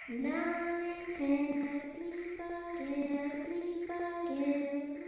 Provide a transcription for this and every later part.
9, 10, I sleep again, I sleep again.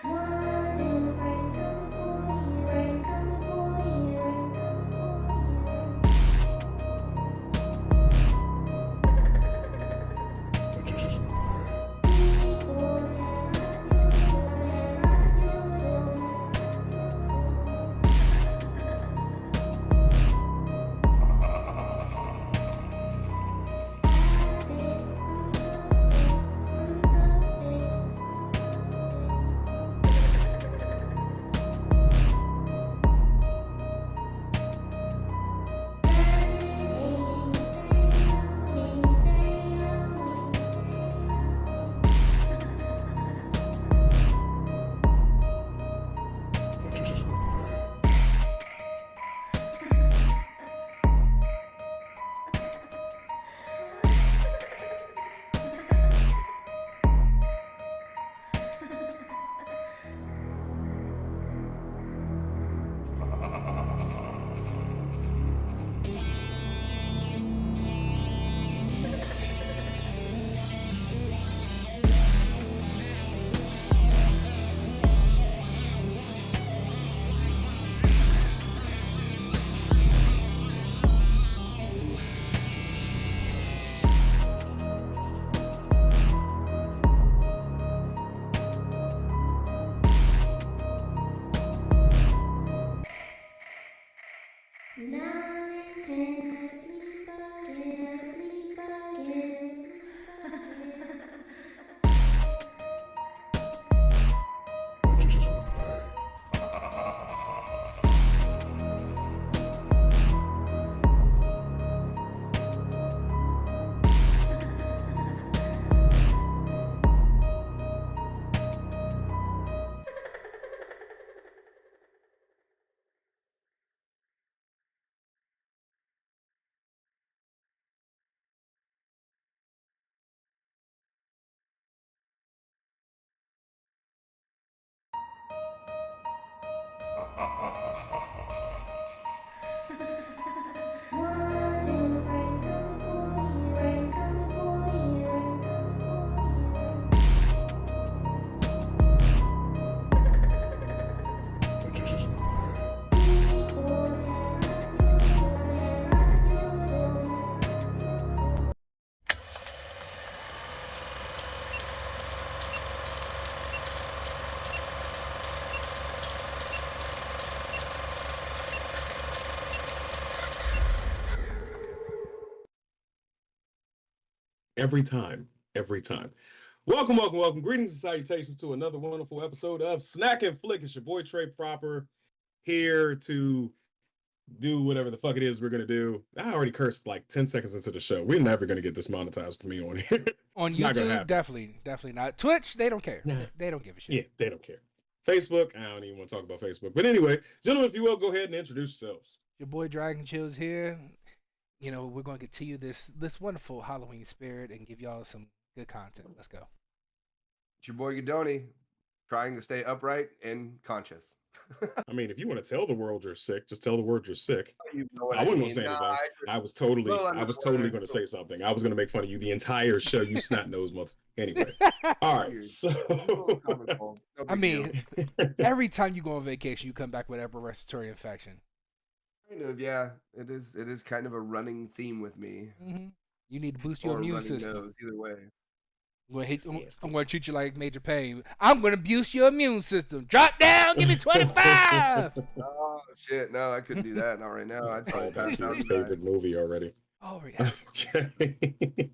One, two, friends come for you, friends come for you, Nine, 10, I sleep again, I sleep again. every time, every time. Welcome, welcome, welcome. Greetings and salutations to another wonderful episode of Snack and Flick. It's your boy Trey Proper here to do whatever the fuck it is we're gonna do. I already cursed like 10 seconds into the show. We're never gonna get this monetized for me on here. On It's not gonna YouTube, happen. definitely not. Twitch, they don't care. Nah. They don't give a shit. Yeah, they don't care. Facebook, I don't even want to talk about Facebook. But anyway, gentlemen, if you will, go ahead and introduce yourselves. Your boy Dragon Chills here. You know, we're going to continue this wonderful Halloween spirit and give y'all some good content. Let's go. It's your boy Gadoni, trying to stay upright and conscious. I mean, if you want to tell the world you're sick, just tell the world you're sick. You know what I wasn't gonna mean. say Nah, anything. I was well, totally, under I was the totally weather. gonna say something. I was gonna make fun of you the entire show, you snot nose mother. Anyway, all right. Dude, So, little comical, no I big mean, deal. every time you go on vacation, you come back with upper respiratory infection. Kind of, yeah. It is kind of a running theme with me, hmm You need to boost your or immune running system. nose, either way. It's nasty. I'm going to treat you like major pain. I'm going to boost your immune system. Drop down. Give me 25. Oh shit! No, I couldn't do that. Not right now. I'd probably Call back pass to your out. favorite movie already. Oh, yeah. Okay.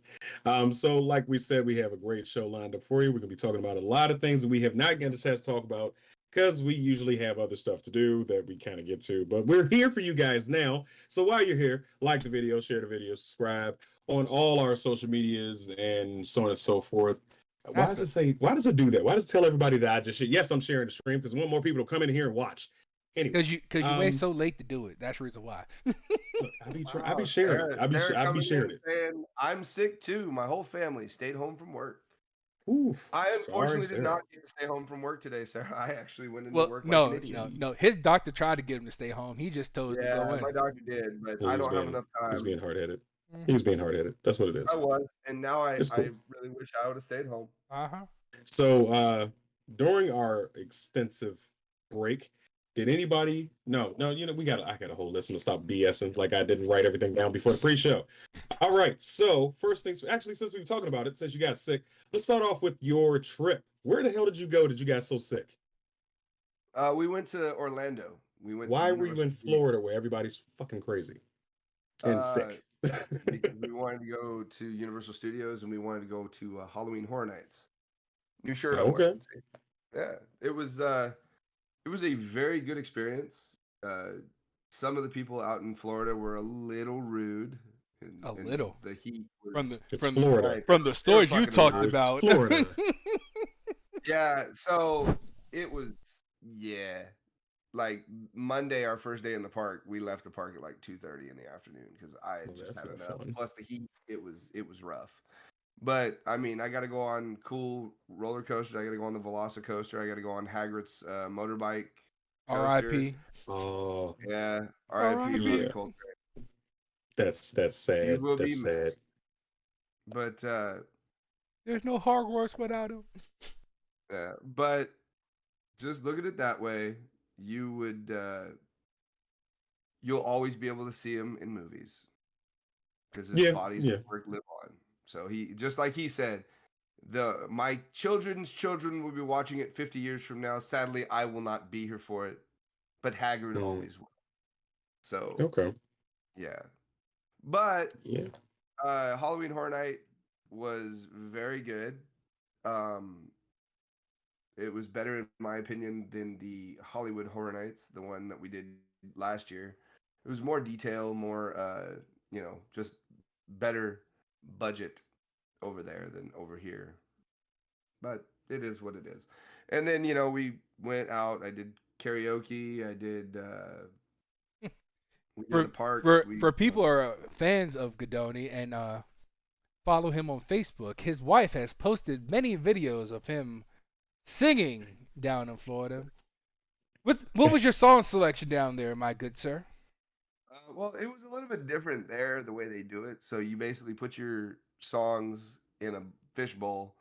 So like we said, we have a great show lined up for you. We're gonna be talking about a lot of things that we have not gotten a chance to talk about because we usually have other stuff to do that we kind of get to. But we're here for you guys now. So while you're here, like the video, share the video, subscribe on all our social medias and so on and so forth. Why does it say? Why does it do that? Why does it tell everybody that I just share? Yes, I'm sharing the stream because I want more people to come in here and watch. Anyway, Because you wait so late to do it. That's the reason why. look, I be Wow, sharing it. I be coming sharing in it. saying, I'm sick too. My whole family stayed home from work. Oof, I unfortunately sorry, did Sarah. not get to stay home from work today, Sarah. I actually went into Well, work like an no, idiot. no. His doctor tried to get him to stay home. He just told us to Yeah, go in. my doctor did, but He I was don't have being enough he's being time. hard headed. He Mm-hmm. was being hard headed. That's what it is. I was, and now It's I cool. really wish I would have stayed home. Uh-huh. So during our extensive break, did anybody no, we got I got a whole list. I'm gonna stop BSing like I didn't write everything down before the pre-show. All right, so first things actually, since we were talking about it, since you got sick, let's start off with your trip. Where the hell did you go? Did you get so sick? We went to Orlando. We went to Why were you in Universal Florida where everybody's fucking crazy and sick? because we wanted to go to Universal Studios and we wanted to go to Halloween Horror Nights. New shirt I'm Okay. wearing. See? Yeah, it was a very good experience. Some of the people out in Florida were a little rude. A And little. the heat was From the It's from Florida. like, from the they were stories you fucking talked rude. It's about. Florida. Yeah, so it was like Monday, our first day in the park. We left the park at like 2:30 in the afternoon because I had Oh, just that's had no enough. fun. Plus the heat, it was rough. But I mean, I got to go on cool roller coasters. I got to go on the Velocicoaster. I got to go on Hagrid's motorbike coaster. R.I.P. Oh, Yeah, R.I.P. R.I.P. Ronnie Yeah. Coltrane. that's You sad. will be That's sad. missed. But There's no Hogwarts without him. but just look at it that way. You would you'll always be able to see him in movies because his Yeah, body's yeah. work live on. So he, just like he said, my children's children will be watching it 50 years from now. Sadly, I will not be here for it, but Hagrid Mm. always will. So Okay. yeah, but Yeah. Halloween Horror Night was very good. It was better in my opinion than the Hollywood Horror Nights, the one that we did last year. It was more detail, more just better budget over there than over here. But it is what it is. And then, we went out, I did karaoke, I did we did the parks, For people who are fans of Godoni and follow him on Facebook, his wife has posted many videos of him singing down in Florida. What was your song selection down there, my good sir? well, it was a little bit different there the way they do it. So you basically put your songs in a fishbowl.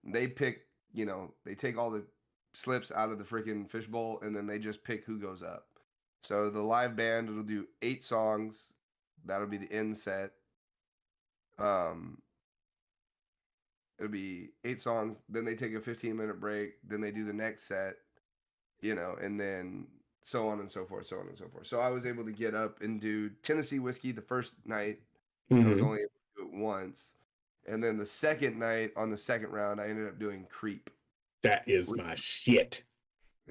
They pick, they take all the slips out of the freaking fishbowl and then they just pick who goes up. So the live band will do 8 songs. That'll be the end set. It'll be 8 songs. Then they take a 15-minute break. Then they do the next set, and then so on and so forth, so on and so forth. So I was able to get up and do Tennessee Whiskey the first night. I was Mhm. only able to do it once. And then the second night on the second round, I ended up doing Creep. That is my shit.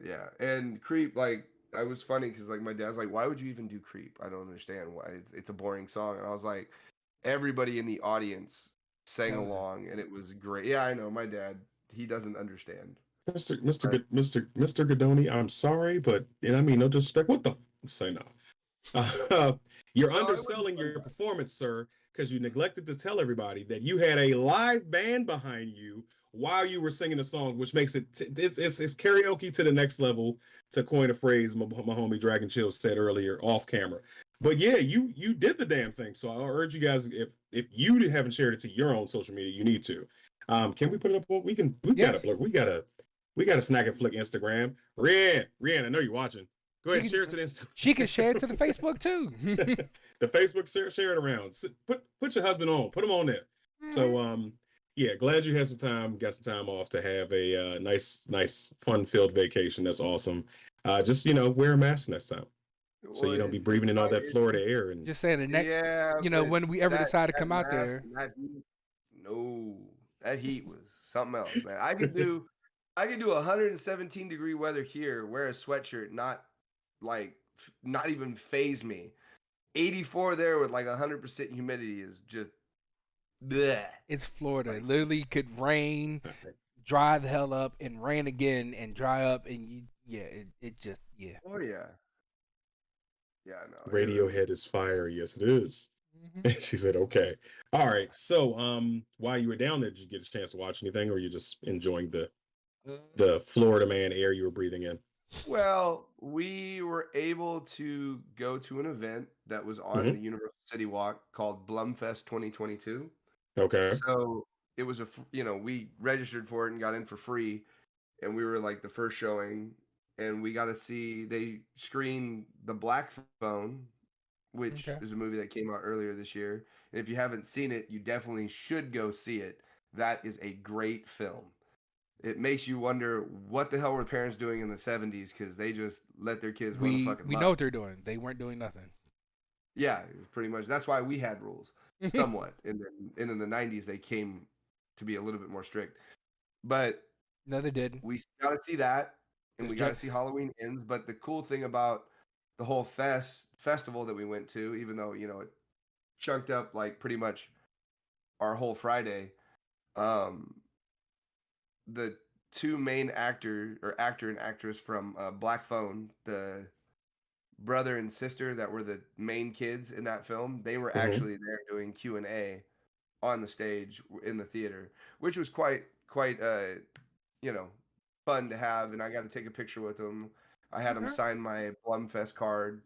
Yeah, and Creep, like, I was funny because like my dad's like, why would you even do Creep? I don't understand why. It's a boring song. And I was like, everybody in the audience sang That was it. along, and it was great. Yeah, I know. My dad, he doesn't understand. Mr. Godoni, I'm sorry, but and I mean no disrespect. What the say no? You're No, it wasn't underselling your fun. performance, sir, because you neglected to tell everybody that you had a live band behind you while you were singing the song, which makes it's karaoke to the next level. To coin a phrase my homie Dragon Chill said earlier off camera. But yeah, you did the damn thing. So I urge you guys, if you haven't shared it to your own social media, you need to. Can we put it up? We Yes. gotta snack and flick Instagram. Rian, I know you're watching. Go ahead, She share it to the Instagram. She can share it to the Facebook too. The Facebook share it around. Put your husband on. Put him on there. So yeah, glad you had some time, got some time off to have a nice fun-filled vacation. That's awesome. Just wear a mask next time, so you don't be breathing in all that Florida air. And Just saying the next, Yeah, when but we ever decide to that come out mask there, and that heat, no, that heat was something else, man. I could do 117-degree weather here, wear a sweatshirt, not even phase me. 84 there with like 100% humidity is just bleh. it's Florida. Like, It literally could rain, dry the hell up, and rain again, and dry up, and it just Oh yeah. Yeah, no. Radiohead is fire. Yes, it is. She said, okay. All right. So while you were down there, did you get a chance to watch anything, or you just enjoying the Florida man air you were breathing in? Well, we were able to go to an event that was on the Universal City Walk called Blumfest 2022. Okay. So it was we registered for it and got in for free, and we were like the first showing, and we got to see they screened The Black Phone, which Okay. is a movie that came out earlier this year. And if you haven't seen it, you definitely should go see it. That is a great film. It makes you wonder what the hell were parents doing in the 70s because they just let their kids run a We fucking know amok. what they're doing. They weren't doing nothing. Yeah, pretty much. That's why we had rules somewhat. And then in the 90s, they came to be a little bit more strict. But No, they didn't. we got to see that, and Just we got to judge- see Halloween Ends. But the cool thing about the whole festival that we went to, even though it chunked up like pretty much our whole Friday, the two main actor and actress from Black Phone, the brother and sister that were the main kids in that film, they were actually there doing Q&A on the stage in the theater, which was quite fun to have. And I got to take a picture with them. I had them Okay. sign my Blumfest card,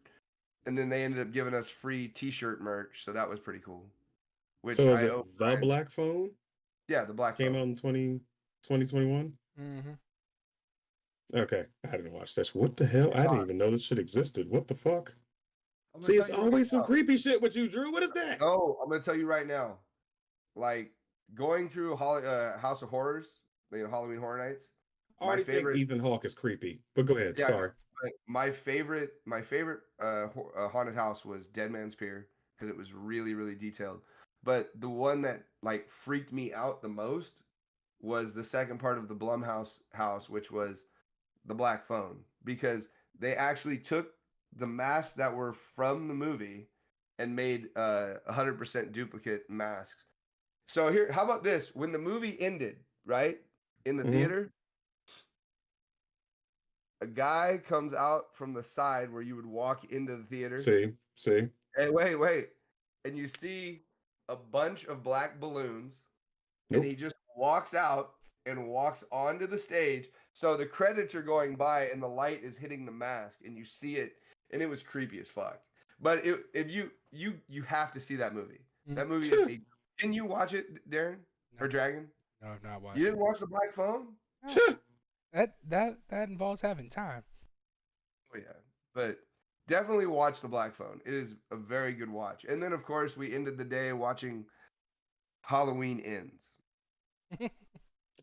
and then they ended up giving us free T-shirt merch, so that was pretty cool. Which So is I it owe The Brian. Black Phone? Yeah, The Black Came Phone. out in 2021? Mhm. Okay. I didn't watch that. What the hell? I didn't even know this shit existed. What the fuck? I'm gonna See, tell it's you right always some now. creepy shit with you, Drew. What is that? No, I'm gonna tell you right now. Like going through House of Horrors, Halloween Horror Nights. I already think favorite- Ethan Hawke is creepy. But go ahead. Yeah, Sorry. But my favorite haunted house was Dead Man's Pier because it was really, really detailed. But the one that like freaked me out the most was the second part of the Blumhouse house, which was The Black Phone, because they actually took the masks that were from the movie and made 100% duplicate masks. So here, how about this? When the movie ended, right, in the theater, a guy comes out from the side where you would walk into the theater. See. Hey, wait. And you see a bunch of black balloons. And he just walks out and walks onto the stage. So the credits are going by and the light is hitting the mask and you see it. And it was creepy as fuck. But if you have to see that movie. That movie is Didn't you watch it, Darren? Or Dragon? No, not You watching. didn't watch The Black Phone? That involves having time. Oh yeah, but definitely watch The Black Phone. It is a very good watch. And then of course we ended the day watching Halloween Ends.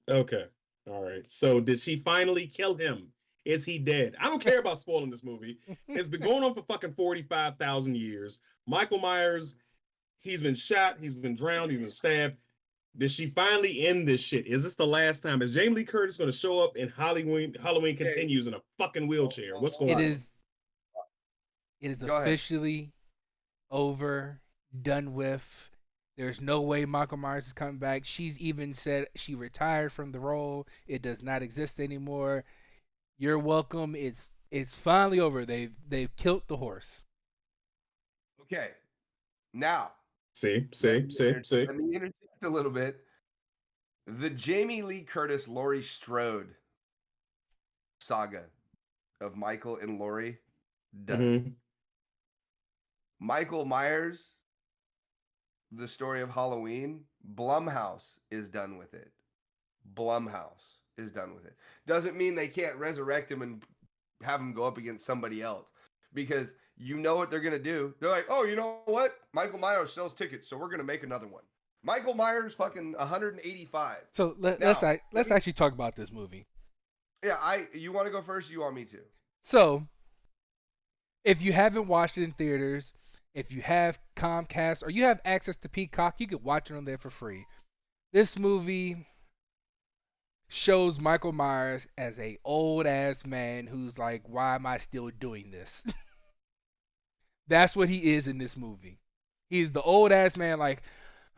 Okay. All right. So did she finally kill him? Is he dead? I don't care about spoiling this movie. It's been going on for fucking 45,000 years. Michael Myers, he's been shot, he's been drowned, he's been stabbed. Did she finally end this shit? Is this the last time? Is Jamie Lee Curtis going to show up in Halloween Continues in a fucking wheelchair? What's going It on? is Go ahead. officially over, done with. There's no way Michael Myers is coming back. She's even said she retired from the role. It does not exist anymore. You're welcome. It's finally over. They've killed the horse. Okay. Now, See. let me interject a little bit. The Jamie Lee Curtis, Laurie Strode saga of Michael and Laurie done. Mhm. Michael Myers, the story of Halloween, Blumhouse is done with it. Blumhouse is done with it. Doesn't mean they can't resurrect him and have him go up against somebody else, because you know what they're going to do. They're like, oh, you know what? Michael Myers sells tickets, so we're going to make another one. Michael Myers fucking 185. So let's Now, actually talk about this movie. Yeah, you want to go first? Or you want me to? So, if you haven't watched it in theaters, if you have Comcast or you have access to Peacock, you can watch it on there for free. This movie shows Michael Myers as a old ass man who's like, why am I still doing this? That's what he is in this movie. He's the old ass man like,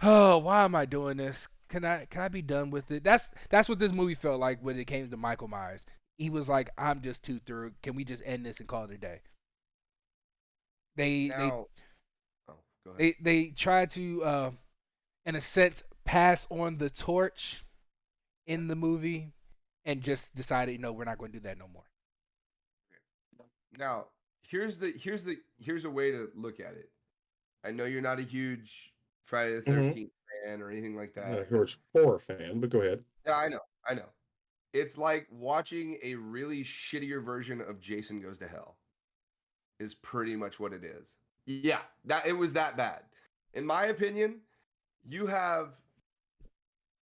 oh, why am I doing this? Can I be done with it? That's what this movie felt like when it came to Michael Myers. He was like, I'm just too through. Can we just end this and call it a day? Go ahead. They tried to in a sense pass on the torch in the movie and just decided, we're not going to do that no more. Now, here's a way to look at it. I know you're not a huge Friday the 13th fan or anything like I'm not a that. huge horror fan, but go ahead. Yeah, I know. It's like watching a really shittier version of Jason Goes to Hell. Is pretty much what it is. Yeah, it was that bad. In my opinion, you have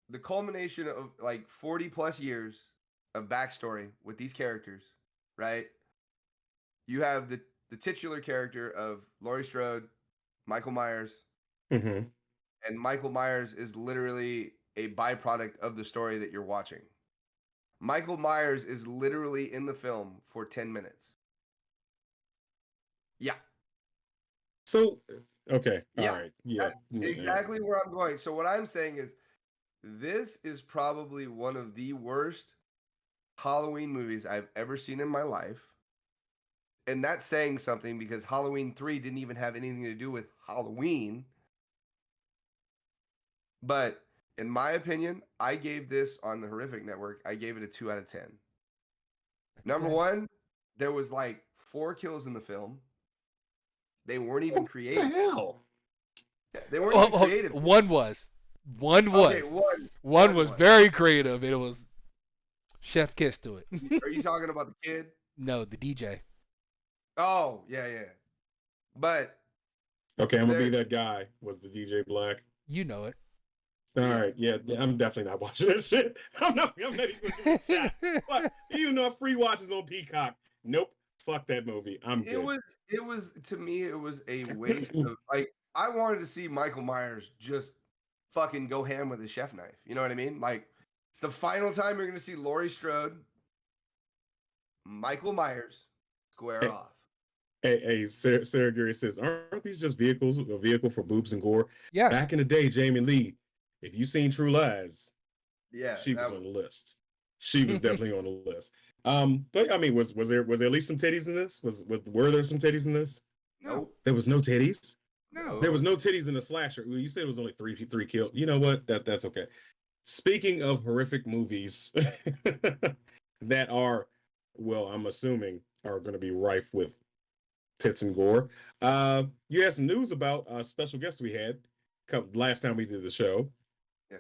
the culmination of like 40 plus years of backstory with these characters, right? You have the titular character of Laurie Strode, Michael Myers, Mm-hmm. and Michael Myers is literally a byproduct of the story that you're watching. Michael Myers is literally in the film for 10 minutes. Yeah. So, okay. Yeah. All right. Yeah. Exactly where I'm going. So what I'm saying is this is probably one of the worst Halloween movies I've ever seen in my life. And that's saying something because Halloween 3 didn't even have anything to do with Halloween. But in my opinion, I gave this on the Horrific Network, I gave it a 2 out of 10. Number one, there was like 4 kills in the film. They weren't even creative. What the hell? They weren't even creative. One was. Okay, one was very creative. It was chef kiss to it. Are you talking about the kid? No, the DJ. Oh, yeah. But Okay, I'm gonna be that guy. Was the DJ Black? You know it. All right, yeah, I'm definitely not watching that shit. I'm not even gonna give it a shot. But even though free watches on Peacock, nope, fuck that movie. I'm good. It was to me, it was a waste of like I wanted to see Michael Myers just fucking go ham with a chef knife. You know what I mean? Like it's the final time you're gonna see Laurie Strode, Michael Myers square off. Hey, Sarah Gary says, aren't these just vehicles? A vehicle for boobs and gore? Yes. Back in the day, Jamie Lee, if you seen True Lies, Yeah, she was on the list. She was definitely on the list. But I mean, was there at least some titties in this? Were there some titties in this? Nope. There was no titties. No. There was no titties in the slasher. Well, you said it was only three killed. You know what? That's okay. Speaking of horrific movies that are, well, I'm assuming are going to be rife with tits and gore. You had some news about a special guest we had last time we did the show. Yeah.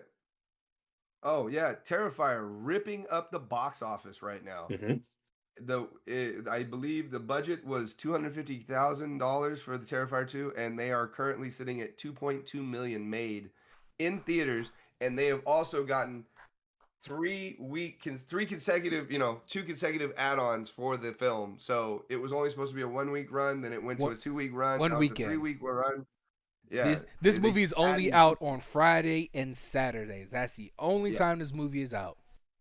Oh yeah, Terrifier ripping up the box office right now. Mm-hmm. I believe the budget was $250,000 for the Terrifier 2, and they are currently sitting at 2.2 million made in theaters, and they have also gotten 2 consecutive add-ons for the film. So it was only supposed to be a 1 week run, then it went to a 2 week run, 1 now weekend. it's a 3 week run. Yeah. This they movie keep is only adding out on Friday and Saturdays. That's the only Yeah. time this movie is out,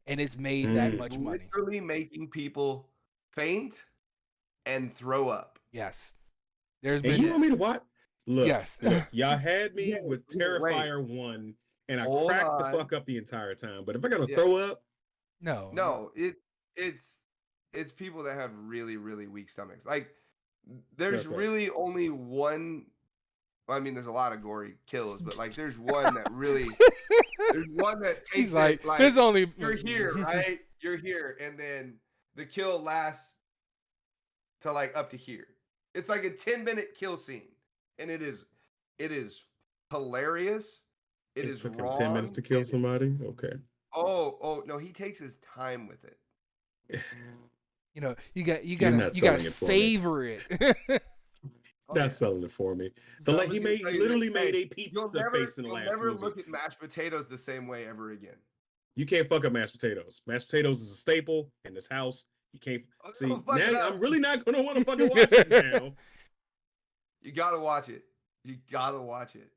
and it's made Mm. that much money. literally making people faint and throw up. Yes, there's And you been want me to watch? Look, Yes. y'all had me Yeah, with wait. Terrifier 1, and I Hold cracked the on. fuck up the entire time. But if I gotta Yeah. throw up, no. It's people that have really, really weak stomachs. Like there's Okay. really only one. I mean, there's a lot of gory kills, but like there's one that really there's one that takes He's like, it like there's only you're here, right? You're here, and then the kill lasts to like up to here. It's like a 10-minute kill scene, and it is hilarious. It it is took him wrong. 10 minutes to kill and- somebody. Okay. Oh no, he takes his time with it. You know, you gotta not selling it for me. savor it. Oh, Not yeah. selling it for me. No, He listen, he literally hey, made a You'll pizza never, face in the you'll last never movie. look at mashed potatoes the same way ever again. You can't fuck up mashed potatoes. Mashed potatoes is a staple in this house. You can't Oh, see no, fuck it now. up. I'm really not gonna want to fucking watch it now. You gotta watch it. You gotta watch it.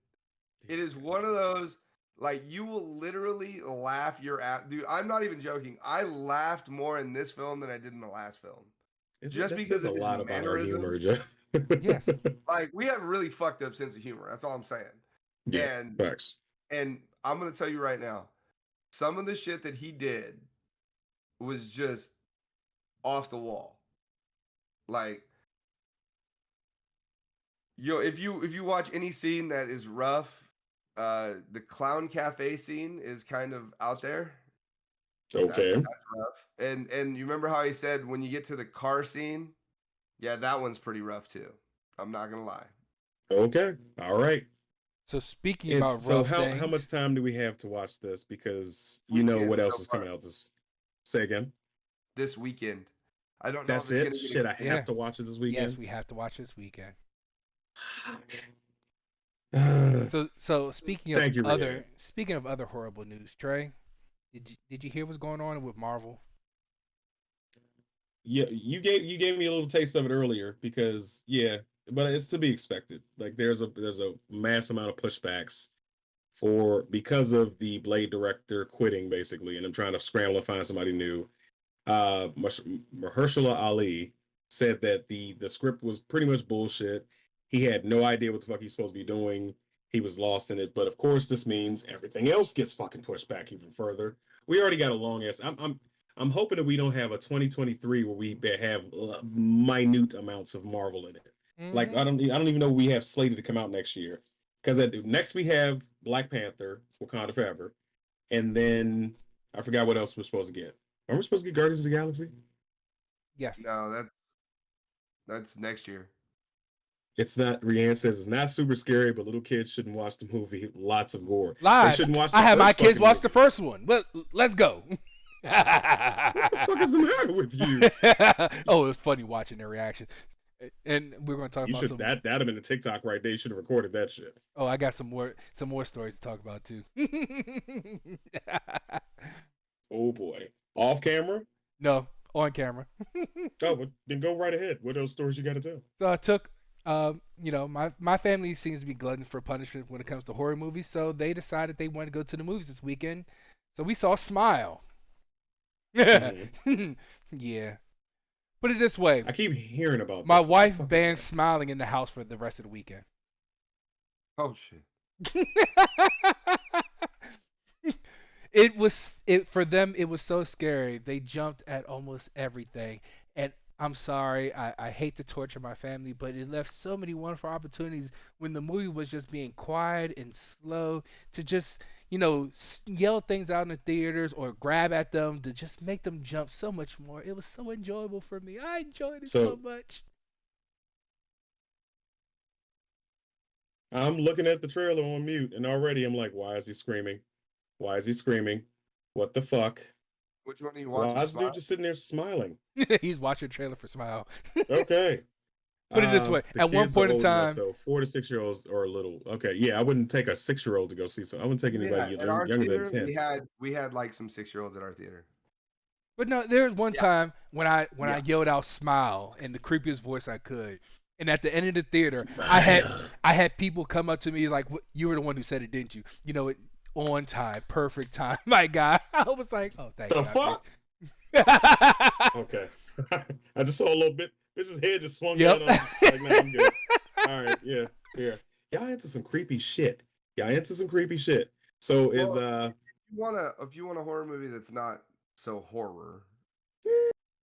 It is one of those like you will literally laugh your ass, dude. I'm not even joking. I laughed more in this film than I did in the last film. Just That because says a of his lot about our humor, mannerisms. Joe. Yes. Like we have a really fucked up sense of humor. That's all I'm saying. Yeah. And Facts. and I'm gonna tell you right now, some of the shit that he did was just off the wall. Like, if you watch any scene that is rough, the clown cafe scene is kind of out there. Okay. That's rough. And you remember how he said when you get to the car scene, yeah, that one's pretty rough too. I'm not gonna lie. Okay. All right. So speaking about So rough how things, much time do we have to watch this? Because you Weekend know what else so is coming far. out this. Say again. This weekend, I don't know That's if it. it's Shit, gonna I Yeah. have to watch it this yes, weekend. we have to watch this weekend. Fuck. So speaking Thank you, of Rihanna. other horrible news, Trey, did you hear what's going on with Marvel? Yeah, you gave me a little taste of it earlier because but it's to be expected. Like there's a mass amount of pushbacks because of the Blade director quitting basically, and I'm trying to scramble and find somebody new. Mahershala Ali said that the script was pretty much bullshit. He had no idea what the fuck he's supposed to be doing. He was lost in it. But of course, this means everything else gets fucking pushed back even further. We already got a long ass. I'm hoping that we don't have a 2023 where we have minute amounts of Marvel in it. Like I don't even know we have slated to come out next year. Because next we have Black Panther, Wakanda Forever, and then I forgot what else we're supposed to get. Are we supposed to get Guardians of the Galaxy? Yes. No, that's next year. It's not. Rihanna says it's not super scary, but little kids shouldn't watch the movie. Lots of gore. They Live. shouldn't watch. I had my kids fucking watch movie. the first one. But let's go. What the fuck is the matter with you? Oh, it was funny watching their reaction. And we're going to talk You about should some. that'd have been a TikTok right there. You should have recorded that shit. Oh, I got some more stories to talk about too. Oh boy, off camera. No, on camera. Oh, well, then go right ahead. What are those stories you got to tell? So I took, my family seems to be glutton for punishment when it comes to horror movies, so they decided they wanted to go to the movies this weekend. So we saw Smile. Mhm. Yeah. Put it this way. I keep hearing about My this. What the wife fuck is banned that? smiling in the house for the rest of the weekend. Oh shit. For them it was so scary. They jumped at almost everything. And I'm sorry, I hate to torture my family, but it left so many wonderful opportunities when the movie was just being quiet and slow to just, yell things out in the theaters or grab at them to just make them jump so much more. It was so enjoyable for me. I enjoyed it so much. I'm looking at the trailer on mute, and already I'm like, why is he screaming? Why is he screaming? What the fuck? Which one are you Why watching? is the dude just sitting there smiling? He's watching a trailer for Smile. Okay. Put it this way, The at one kids are point in old enough, time, though 4 to 6 year olds are a little okay. Yeah, I wouldn't take a 6-year-old to go see something. I wouldn't take anybody At our younger than theater, 10. we had like some 6-year-olds at our theater. but no, there was one Yeah. time when I Yeah. yelled out "Smile" in the creepiest voice I could, and at the end of the theater, I I had people come up to me like, "You were the one who said it, didn't you? You know it on time, perfect time, my guy." I was like, "Oh, thanks." The I fuck? appreciate- Okay. I just saw a little bit. Bitch's head just swung Yep. down. Like, nah, I'm good. All right. Yeah. Yeah. Y'all into some creepy shit. Y'all into some creepy shit. So is Well, if you want a horror movie that's not so horror,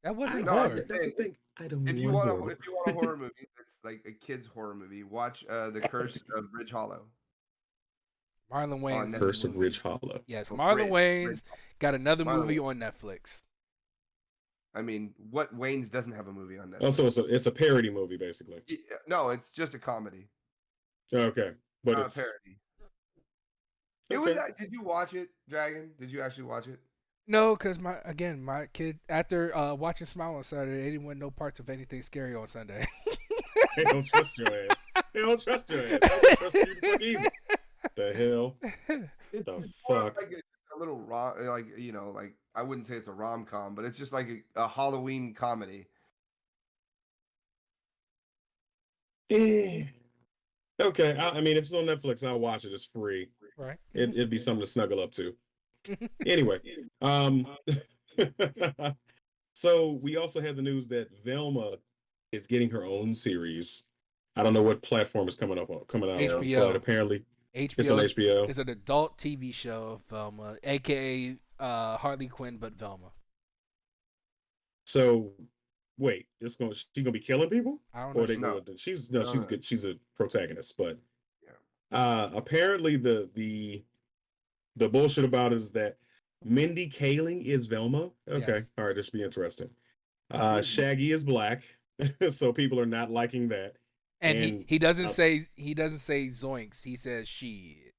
That wasn't No, I'm horror. just that's the saying, thing. I don't if you want want horror. a horror movie that's like a kid's horror movie, watch The Curse of Ridge Hollow. Marlon Wayans on is in Curse the of movie. Ridge Hollow. Yes, Oh, Marlon Wayans Ridge. got another Marlon movie Wayans. on Netflix. I mean, what Wayne's doesn't have a movie on Netflix? Oh, so it's a parody movie, basically. No, it's just a comedy, Okay. But not a it's parody. It was. okay. Did you watch it, Dragon? Did you actually watch it? No, because my kid after watching Smile on Saturday, they didn't want no parts of anything scary on Sunday. They don't trust your ass. They don't trust your ass. They don't trust you to fuck either. The hell? It's The more fuck? like a little like like I wouldn't say it's a rom-com, but it's just like a Halloween comedy. Eh. Okay. I mean, if it's on Netflix, I'll watch it. It's free. Right. It'd be something to snuggle up to. Anyway, so we also had the news that Velma is getting her own series. I don't know what platform is coming out on, HBO. but apparently HBO it's on HBO. is an adult TV show of Velma, aka Harley Quinn, but Velma. So wait, she's gonna be killing people, I don't or know. they No. going? She's No. good. She's a protagonist, but Yeah. apparently the bullshit about it is that Mindy Kaling is Velma. Okay, Yes. all right, this should be interesting. Shaggy is black, so people are not liking that. And he doesn't uh, say zoinks. He says she.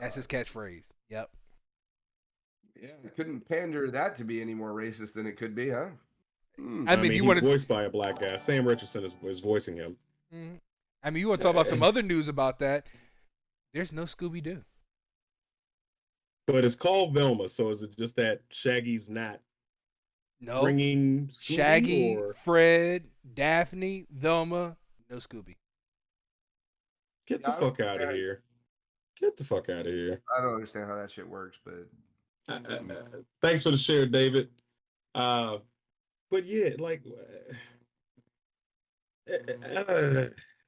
That's his catchphrase. Yep. Yeah, it couldn't pander that to be any more racist than it could be, huh? Hmm. I mean, if he's you want to, voiced by a black guy. Sam Richardson is voicing him. I mean, you want to talk about some other news about that? There's no Scooby Doo. But it's called Velma, so is it just that Shaggy's not No. bringing Scooby, Shaggy, or Fred, Daphne, Velma, no Scooby. get the Yeah, I fuck don't out of think here? Get the fuck out of here. I don't understand how that shit works, but Thanks for the share, David. But yeah, like,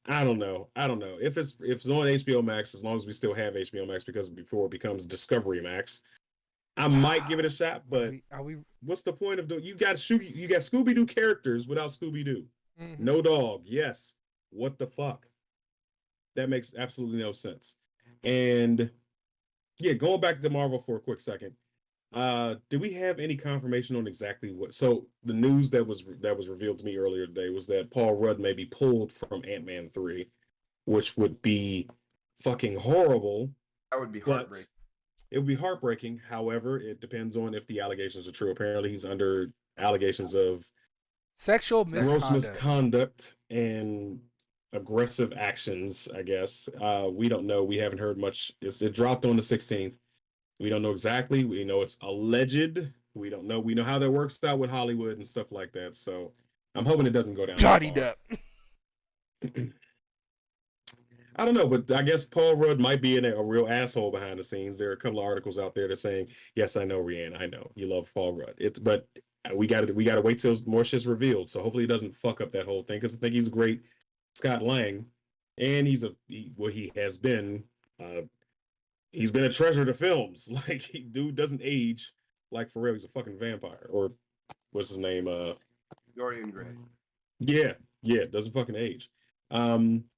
I don't know. If it's on HBO Max, as long as we still have HBO Max, because before it becomes Discovery Max, I might give it a shot. But Are we? what's the point of doing? You got Scooby Doo characters without Scooby Doo. Mhm. No dog. Yes. What the fuck? That makes absolutely no sense. And yeah, going back to Marvel for a quick second. Did we have any confirmation on exactly what? So the news that was revealed to me earlier today was that Paul Rudd may be pulled from Ant-Man 3, which would be fucking horrible. that would be But heartbreaking. it would be heartbreaking. However, it depends on if the allegations are true. Apparently, he's under allegations of Sexual gross misconduct. misconduct and aggressive actions, I guess. We don't know. We haven't heard much. It dropped on the 16th. We don't know exactly. We know it's alleged. We don't know. We know how that works out with Hollywood and stuff like that. So I'm hoping it doesn't go down. Johnny that Depp. far. I don't know, but I guess Paul Rudd might be a real asshole behind the scenes. There are a couple of articles out there that saying, "Yes, I know, Rihanna. I know you love Paul Rudd." But we got to wait till more shit's revealed. So hopefully he doesn't fuck up that whole thing, because I think he's a great Scott Lang, and he has been. He's been a treasure to films. Like, dude doesn't age. Like, for real, he's a fucking vampire. Or what's his name? Dorian Gray. Yeah, doesn't fucking age.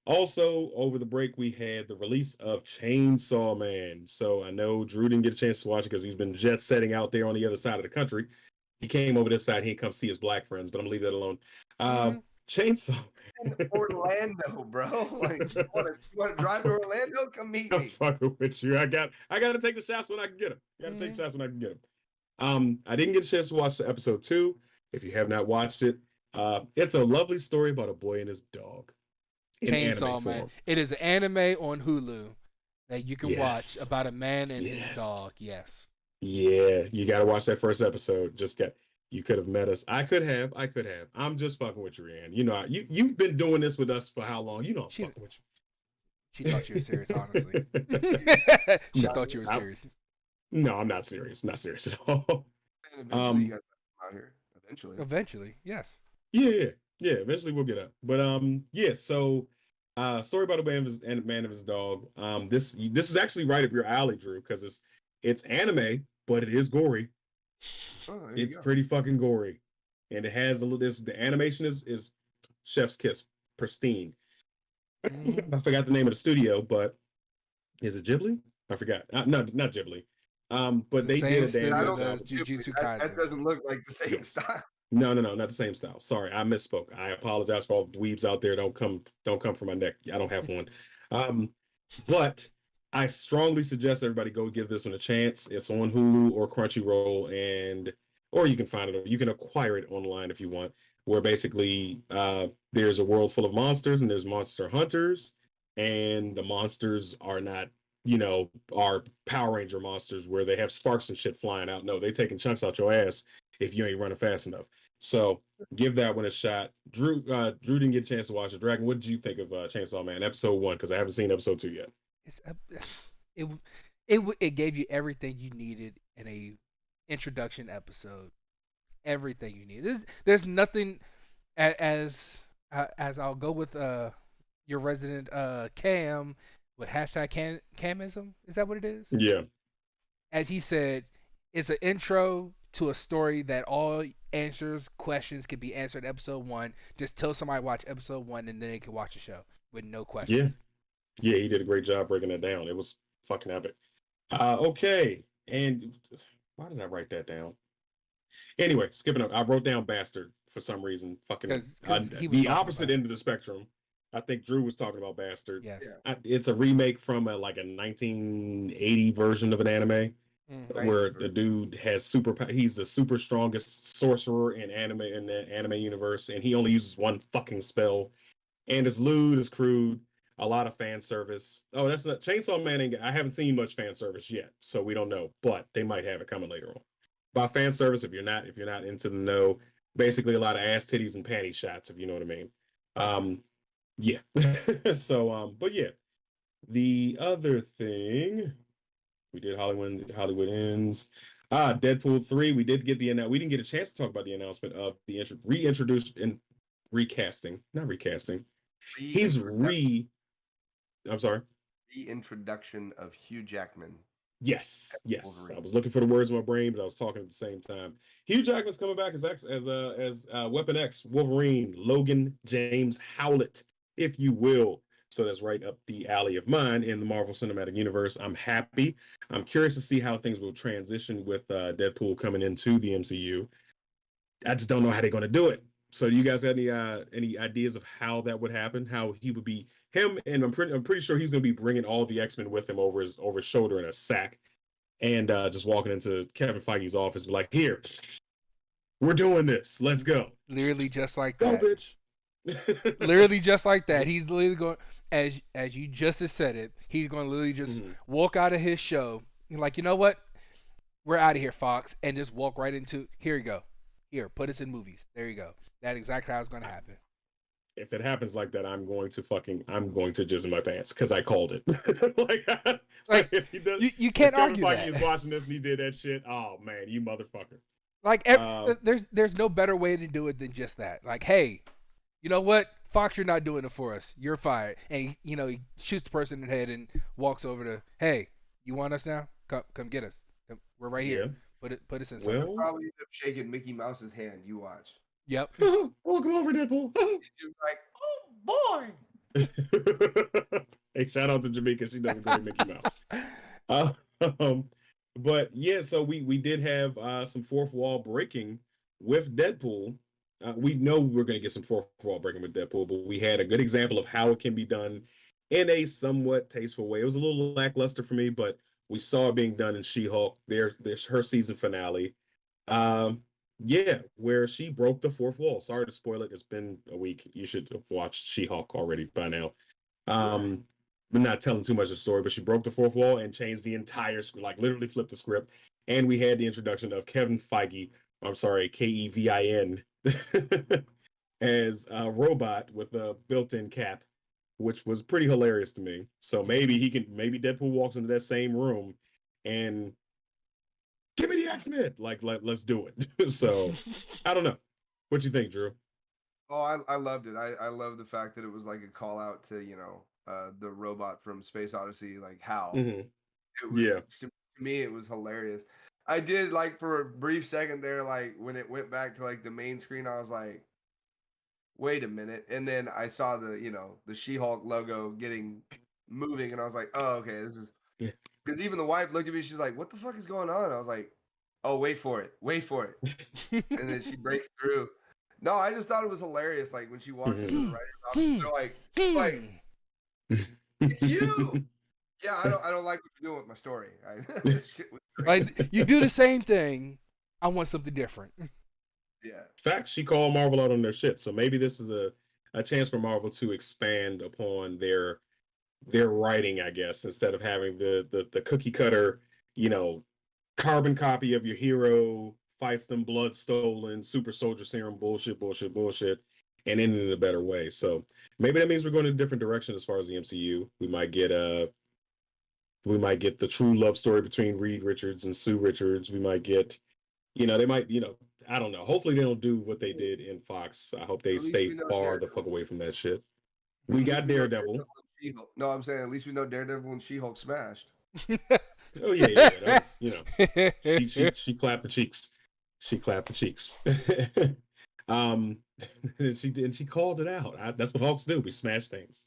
Also, over the break, we had the release of Chainsaw Man. So I know Drew didn't get a chance to watch it because he's been jet setting out there on the other side of the country. He came over this side. He didn't come see his black friends, but I'm gonna leave that alone. Chainsaw. In Orlando, bro. Like, you want to drive to Orlando? Come meet I'm me. fucking with you. I got to take the shots when I can get them. Take shots when I can get them. I didn't get a chance to watch the episode 2. If you have not watched it, it's a lovely story about a boy and his dog. In Chainsaw anime Man. form. It is an anime on Hulu that you can Yes. watch about a man and his Yes. dog. Yes. Yeah, you got to watch that first episode. You could have met us. I could have. I'm just fucking with you, Rhiannon. You know, you've been doing this with us for how long? You know, I'm She fucking with she thought you were serious, honestly. you. She No, thought you were serious. no, I'm not serious. Not serious at all. And eventually, you Um, guys come out here. Eventually. Eventually, yes. yeah. Eventually, we'll get up. But yeah. So, story about a man of his dog. This is actually right up your alley, Drew, because it's anime, but it is gory. Oh, there you It's go. pretty fucking gory, and it has a little. The animation is chef's kiss, pristine. Mhm. I forgot the name of the studio, but is it Ghibli? I forgot. No, not Ghibli. But The they did a same damn I studio good don't does job. Jujutsu that Kaisen. doesn't look like the same Yes. style. No, not the same style. Sorry, I misspoke. I apologize for all the dweebs out there. Don't come for my neck. I don't have one. But I strongly suggest everybody go give this one a chance. It's on Hulu or Crunchyroll, or you can find it. You can acquire it online if you want. Where basically there's a world full of monsters and there's monster hunters, and the monsters are not, are Power Ranger monsters where they have sparks and shit flying out. No, they taking chunks out your ass if you ain't running fast enough. So give that one a shot. Drew didn't get a chance to watch it. Dragon, what did you think of Chainsaw Man episode 1? Because I haven't seen episode 2 yet. It's it gave you everything you needed in a introduction episode. Everything you need. There's nothing as I'll go with your resident Cam with hashtag Camism. Is that what it is? Yeah. As he said, it's an intro to a story that all questions can be answered episode 1. Just tell somebody watch episode 1 and then they can watch the show with no questions. Yeah, he did a great job breaking it down. It was fucking epic. Okay. And why did I write that down? Anyway, skipping up. I wrote down Bastard for some reason. Fucking 'Cause he was the talking opposite about it. end of the spectrum. I think Drew was talking about Bastard. Yes. Yeah. It's a remake from a 1980 version of an anime Mhm. where the dude has he's the super strongest sorcerer in the anime universe, and he only uses one fucking spell. And it's lewd, it's crude, a lot of fan service. Oh, that's not Chainsaw Man. I haven't seen much fan service yet, so we don't know, but they might have it coming later on. By fan service, if you're not into the know, basically a lot of ass, titties, and panty shots, if you know what I mean. Yeah. So, but yeah, the other thing we did Hollywood Ends. Deadpool 3. We didn't get a chance to talk about the announcement of the reintroduced and recasting, not recasting. He's I'm sorry. The introduction of Hugh Jackman. Yes. Wolverine. I was looking for the words in my brain, but I was talking at the same time. Hugh Jackman's coming back as Weapon X Wolverine, Logan James Howlett, if you will. So that's right up the alley of mine in the Marvel Cinematic Universe. I'm happy. I'm curious to see how things will transition with Deadpool coming into the MCU. I just don't know how they're going to do it. So, do you guys have any ideas of how that would happen? How he would be him, and I'm pretty sure he's going to be bringing all the X-Men with him over his shoulder in a sack, and just walking into Kevin Feige's office, and be like, "Here, we're doing this. Let's go." Literally just like Go, that. bitch. Literally just like that. He's literally going as you just said it. He's going to literally just walk out of his show. He's like, you know what? We're out of here, Fox, and just walk right into here. You go. Here, put us in movies. There you go. That's exactly how it's going to happen. If it happens like that, I'm going to jizz in my pants because I called it. like if he does, you can't argue Kevin that. Feige is watching this and he did that shit. Oh man, you motherfucker! Like there's no better way to do it than just that. Like, hey, you know what, Fox, you're not doing it for us. You're fired. And he shoots the person in the head and walks over to, hey, you want us now? Come get us. We're right here. Put us in. Well, probably end up shaking Mickey Mouse's hand. You watch. Yep. Welcome over, Deadpool. You're like, oh boy. Hey, shout out to Jamaica. She does a great Mickey Mouse. But yeah, so we did have some fourth wall breaking with Deadpool. We know we're going to get some fourth wall breaking with Deadpool, but we had a good example of how it can be done in a somewhat tasteful way. It was a little lackluster for me, but we saw it being done in She-Hulk. There's her season finale. Yeah, where she broke the fourth wall. Sorry to spoil it. It's been a week. You should have watched She-Hulk already by now. We're not telling too much of the story, but she broke the fourth wall and changed the entire script, like literally flipped the script. And we had the introduction of Kevin Feige I'm sorry, Kevin, as a robot with a built-in cap, which was pretty hilarious to me. So maybe Deadpool walks into that same room and give me the X-Men. Like let's do it. So I don't know. What you think, Drew? Oh, I loved it. I love the fact that it was like a call out to, the robot from Space Odyssey, like Hal. Mm-hmm. It Yeah. was, to me, it was hilarious. I did, like, for a brief second there, like when it went back to like the main screen, I was like, wait a minute. And then I saw the She-Hulk logo getting moving, and I was like, oh, okay, this is Yeah. because even the wife looked at me, she's like, what the fuck is going on? I was like, oh, wait for it. And then she breaks through. No, I just thought it was hilarious. Like when she walks into the writer's office, they're like, it's you. Yeah, I don't like what you're doing with my story. This shit was great. Like you do the same thing. I want something different. Yeah. Fact, she called Marvel out on their shit. So maybe this is a chance for Marvel to expand upon their writing, I guess, instead of having the cookie cutter, carbon copy of your hero, fights them, blood stolen, super soldier serum, bullshit, and ending in a better way. So maybe that means we're going in a different direction as far as the MCU. We might get the true love story between Reed Richards and Sue Richards. We might get, they might, I don't know. Hopefully they don't do what they did in Fox. I hope they At least stay we know far the Daredevil. fuck away from that shit. At We least got know Daredevil. and She-Hulk. No, I'm saying at least we know Daredevil and She-Hulk smashed. Oh yeah. That was, she clapped the cheeks. She clapped the cheeks. and she called it out. That's what Hawks do. We smash things.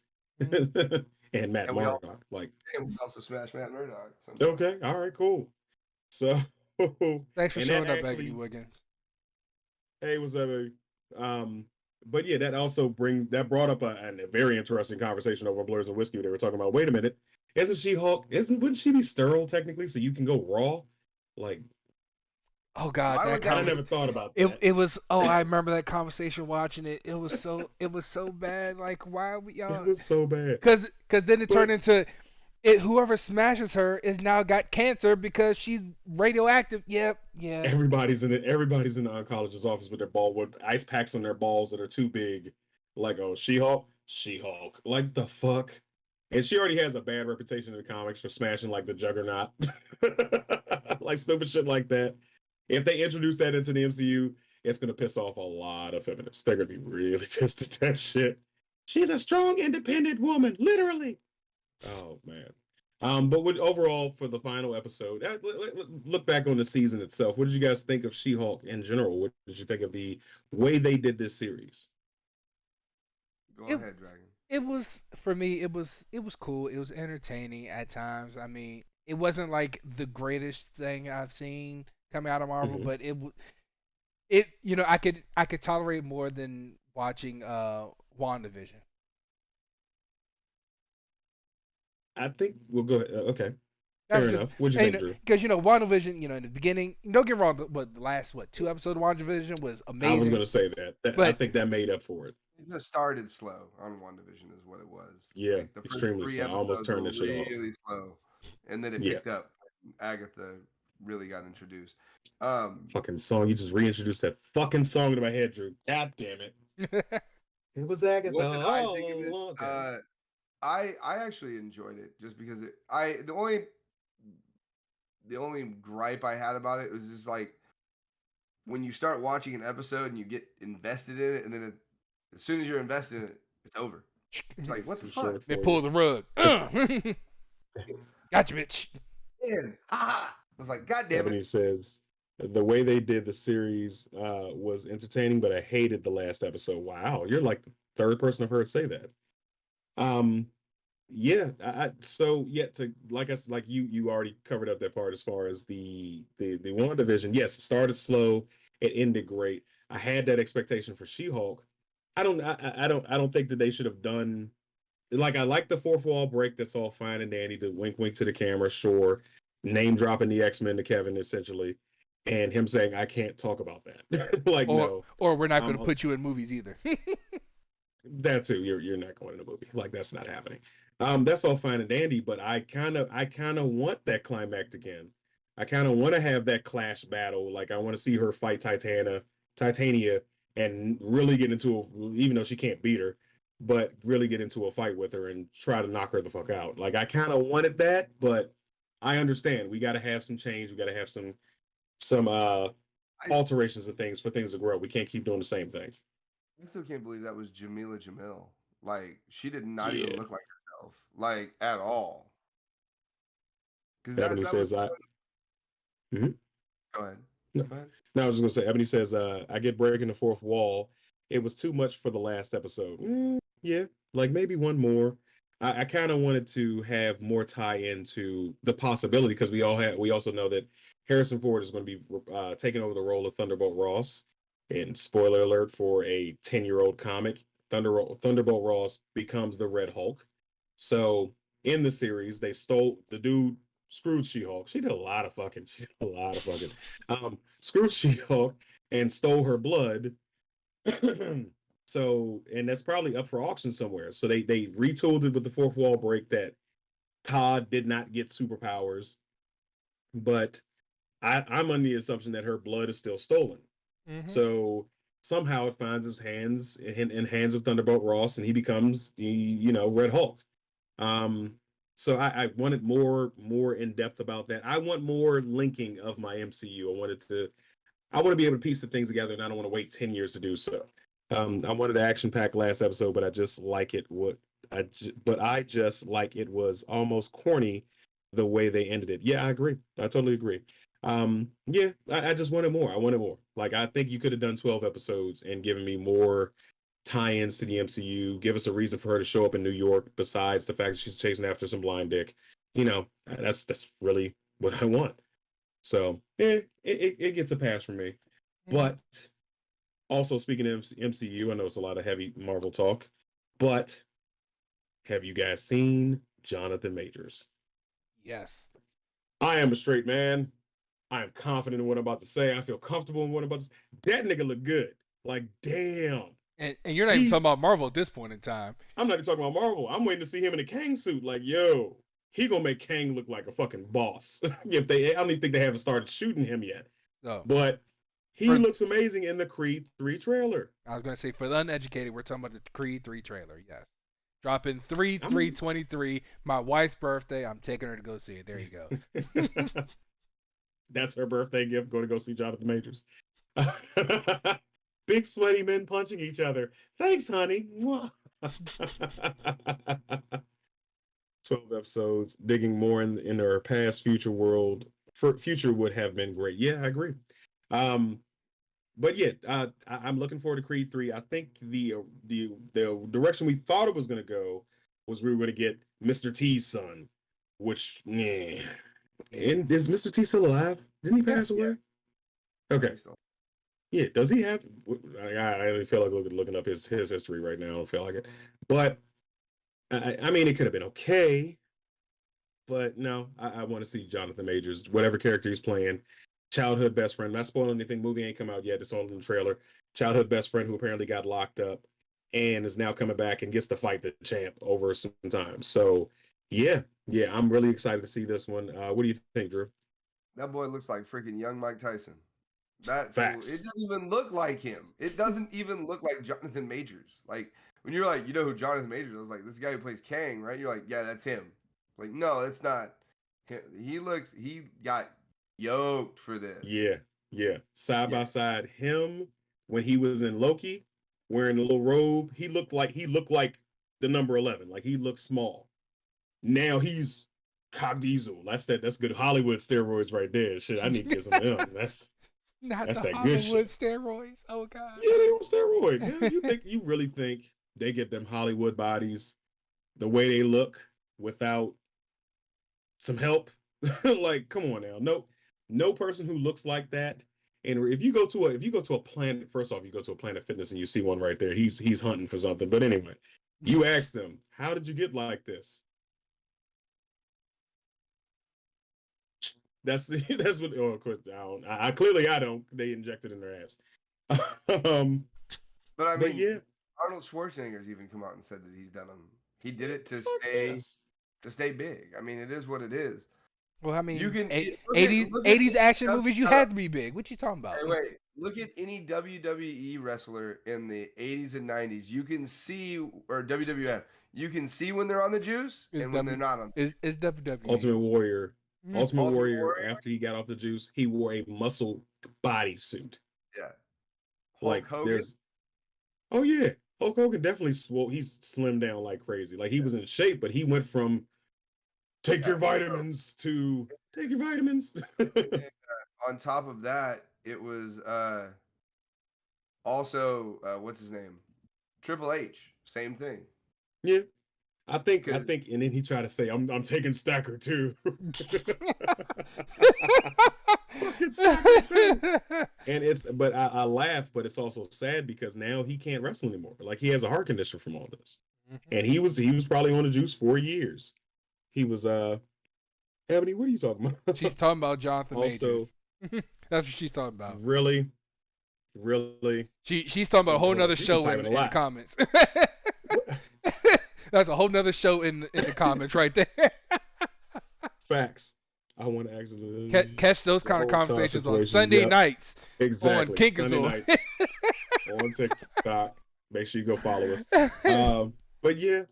And Matt And we all- Murdock, like, And we also smashed Matt Murdock. So. okay, all right, cool. So Thanks for and showing that up, actually- Becky Wiggins. hey, what's up, baby? But yeah, that brought up a very interesting conversation over Blurs and Whiskey. They were talking about, wait a minute, isn't She-Hulk? Wouldn't she be sterile technically? So you can go raw? Like, Oh God, Why that would that I conversation. never thought about that. It was. Oh, I remember that conversation. Watching it, it was so bad. Like, why are we y'all? It was so bad. Because then it turned into it. Whoever smashes her is now got cancer because she's radioactive. Yep, yeah. Everybody's in the oncologist's office with ice packs on their balls that are too big. Like, oh, She-Hulk. Like, the fuck? And she already has a bad reputation in the comics for smashing like the Juggernaut. Like stupid shit like that. If they introduce that into the MCU, it's gonna piss off a lot of feminists. They're gonna be really pissed at that shit. She's a strong, independent woman, literally. Oh man. But overall for the final episode, look back on the season itself. What did you guys think of She-Hulk in general? What did you think of the way they did this series? Go It- ahead, Dragon. It was for me. It was cool. It was entertaining at times. I mean, it wasn't like the greatest thing I've seen coming out of Marvel, Mhm. but I could tolerate more than watching WandaVision. I think we'll go ahead. Okay. That Fair was just- enough. What'd you think, Drew? Because WandaVision, in the beginning, don't get me wrong, but the last 2 episodes of WandaVision was amazing. I was going to say that. I But- think that made up for it. It just started slow on WandaVision is what it was. Yeah, Like, the first extremely 3 slow. I almost episodes turned were that shit off. really slow. And then it Yeah. picked up. Agatha really got introduced. Fucking song. You just reintroduced that fucking song into my head, Drew. God damn it. It was Agatha. What did I all think of it? along. I actually enjoyed it just because the only gripe I had about it was just like when you start watching an episode and you get invested in it, and then as soon as you're invested in it, it's over. It's like, what Too the fuck? short They for pull you. the rug. Gotcha, bitch. Man, I was like, God damn Ebony it. says the way they did the series was entertaining, but I hated the last episode. Wow, you're like the third person I've heard say that. Yeah, so yet to like us, like you already covered up that part as far as the WandaVision. Yes, it started slow, it ended great. I had that expectation for She-Hulk. I don't think that they should have done, like, I like the fourth wall break. That's all fine and dandy. The wink to the camera, sure. Name dropping the X-Men to Kevin essentially, and him saying I can't talk about that. Like, no, Or we're not going to I'm- put you in movies either. that too. You're not going in a movie. Like, that's not happening. That's all fine and dandy, but I kind of want that climax again. I kind of want to have that clash battle. Like I want to see her fight Titania, and really get into even though she can't beat her, but really get into a fight with her and try to knock her the fuck out. Like I kind of wanted that, but I understand we got to have some change. We got to have some alterations of things for things to grow. We can't keep doing the same thing. I still can't believe that was Jamila Jamil. Like she did not Yeah. even look like herself, like at all. Because Ebony says I. Mhm. Go ahead. No. Go ahead. No, I was just gonna say. Ebony says I get breaking the fourth wall. It was too much for the last episode. Yeah, like maybe one more. I kind of wanted to have more tie into the possibility because we also know that Harrison Ford is going to be taking over the role of Thunderbolt Ross. And spoiler alert for a 10-year-old comic, Thunderbolt Ross becomes the Red Hulk. So in the series, they stole the dude screwed She-Hulk. She did a lot of fucking. Screwed She-Hulk and stole her blood. So, and that's probably up for auction somewhere. So they retooled it with the fourth wall break that Todd did not get superpowers, but I'm under the assumption that her blood is still stolen. Mhm. So somehow it finds his hands in hands of Thunderbolt Ross, and he becomes the Red Hulk. So I wanted more in depth about that. I want more linking of my MCU. I want to be able to piece the things together, and I don't want to wait 10 years to do so. I wanted an action-packed last episode, but I just like it. I just like it was almost corny the way they ended it. Yeah, I agree. I totally agree. Yeah, I just wanted more. I wanted more. Like I think you could have done 12 episodes and given me more tie-ins to the MCU. Give us a reason for her to show up in New York besides the fact that she's chasing after some blind dick. That's really what I want. So it gets a pass from me. But also, speaking of MCU, I know it's a lot of heavy Marvel talk, but have you guys seen Jonathan Majors? Yes. I am a straight man. I am confident in what I'm about to say. I feel comfortable in what I'm about to say. That nigga look good. Like, damn. And you're not even talking about Marvel at this point in time. I'm not even talking about Marvel. I'm waiting to see him in a Kang suit. Like, yo, he gonna make Kang look like a fucking boss. I don't even think they haven't started shooting him yet. Oh. But he looks amazing in the Creed 3 trailer. I was gonna say for the uneducated, we're talking about the Creed 3 trailer. Yes, dropping 3/3/23. My wife's birthday. I'm taking her to go see it. There you go. That's her birthday gift. Going to go see Jonathan Majors. Big sweaty men punching each other. Thanks, honey. 12 episodes, digging more in our past, future world. Future would have been great. Yeah, I agree. But yeah, I'm looking forward to Creed 3. I think the direction we thought it was going to go was we were going to get Mr. T's son, which, and is Mr. T still alive? Didn't he pass away? Okay. Yeah, does he have? I feel like looking up his history right now. I don't feel like it, but I mean, it could have been okay, but no, I want to see Jonathan Majors, whatever character he's playing. Childhood best friend. Not spoiling anything. Movie ain't come out yet. It's all in the trailer. Childhood best friend who apparently got locked up and is now coming back and gets to fight the champ over some time. So yeah, I'm really excited to see this one. What do you think, Drew? That boy looks like freaking young Mike Tyson. That Facts. It doesn't even look like him. It doesn't even look like Jonathan Majors. Like when you're like, you know who Jonathan Majors is? I was like, this guy who plays Kang, right? You're like, yeah, that's him. Like, no, it's not. He got yoked for this. Yeah. Side by side, him when he was in Loki, wearing the little robe, he looked like the number 11. Like he looked small. Now he's Cobb Diesel. That's good Hollywood steroids right there. Shit, I need to get some of them. That's Not the that Hollywood good shit. steroids. Oh god. Yeah, they on steroids. Yeah, you really think they get them Hollywood bodies the way they look without some help? Like, come on now. No person who looks like that. And if you go to a Planet, first off, you go to a Planet Fitness and you see one right there. He's hunting for something. But anyway, you ask them, how did you get like this? That's what. Oh, of course, I clearly I don't. They injected in their ass. But I mean, yeah, Arnold Schwarzenegger's even come out and said that he's done them. He did it to fuck stay yes. to stay big. I mean, it is what it is. Well, I mean, You can look at 80s look at 80s action any movies, you had to be big. What you talking about? Hey, wait, look at any WWE wrestler in the 80s and 90s. You can see, or WWF, you can see when they're on the juice It's and when they're not on. It's WWE. Ultimate Warrior. Mm. Ultimate Ultimate Warrior, Warrior? after he got off the juice, he wore a muscle bodysuit. Yeah. Like Hulk Hogan. there's oh yeah. Hulk Hogan definitely he's slimmed down like crazy. Like he was in shape, but he went from take your vitamins to take your vitamins. On top of that, it was also what's his name? Triple H. Same thing. Yeah. I think, 'Cause- and then he tried to say, I'm taking Stacker too. Fucking Stacker too. And but I laugh, but it's also sad because now he can't wrestle anymore. Like he has a heart condition from all this. And he was probably on the juice for years. He was Ebony, what are you talking about? She's talking about Jonathan Also, Majors. That's what she's talking about. really? She's talking about a whole Hold on, nother she show typing in a the lot. comments. That's a whole nother show in the comments right there. Facts. I want to actually Catch those the kind of whole time conversations on situation, Sunday yep. nights. Exactly. Kinkazoid. Sunday nights on TikTok. Make sure you go follow us. But yeah.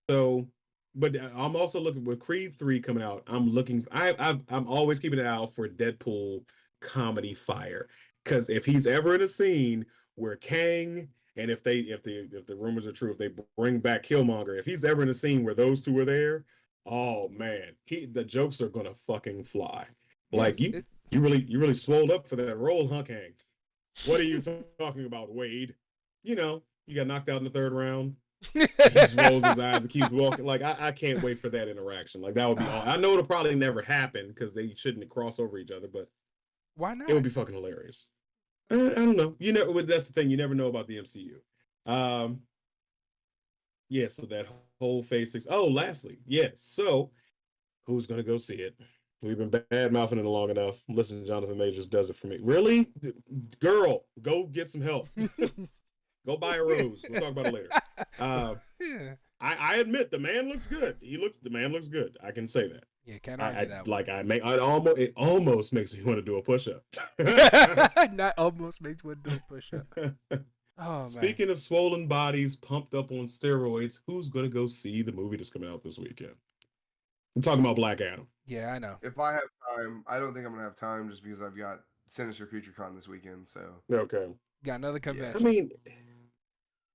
So, but I'm also looking with Creed 3 coming out. I'm looking. I'm always keeping an eye out for Deadpool comedy fire, because if he's ever in a scene where Kang and if the rumors are true, if they bring back Killmonger, if he's ever in a scene where those two are there, oh man, the jokes are gonna fucking fly. Like you really swolled up for that role, huh, Kang? What are you talking about, Wade? You know, you got knocked out in the third round. He just rolls his eyes and keeps walking. Like I can't wait for that interaction. Like that would be all. I know it'll probably never happen because they shouldn't cross over each other, but Why not? it would be fucking hilarious. I don't know. You know, that's the thing. You never know about the MCU. Yeah. So that whole Phase 6. Oh, lastly, yes. So who's gonna go see it? We've been bad mouthing it long enough. Listen, Jonathan Majors does it for me. Really, girl, go get some help. Go buy a rose. We'll talk about it later. Yeah. I admit the man looks good. The man looks good. I can say that. Yeah, can't argue that one. Like it almost makes me want to do a push-up. Not almost makes one do a push-up. Oh, man. Speaking of swollen bodies pumped up on steroids, who's gonna go see the movie that's coming out this weekend? I'm talking about Black Adam. Yeah, I know. If I have time, I don't think I'm gonna have time just because I've got Sinister Creature Con this weekend. So Okay. Got another I convention. mean,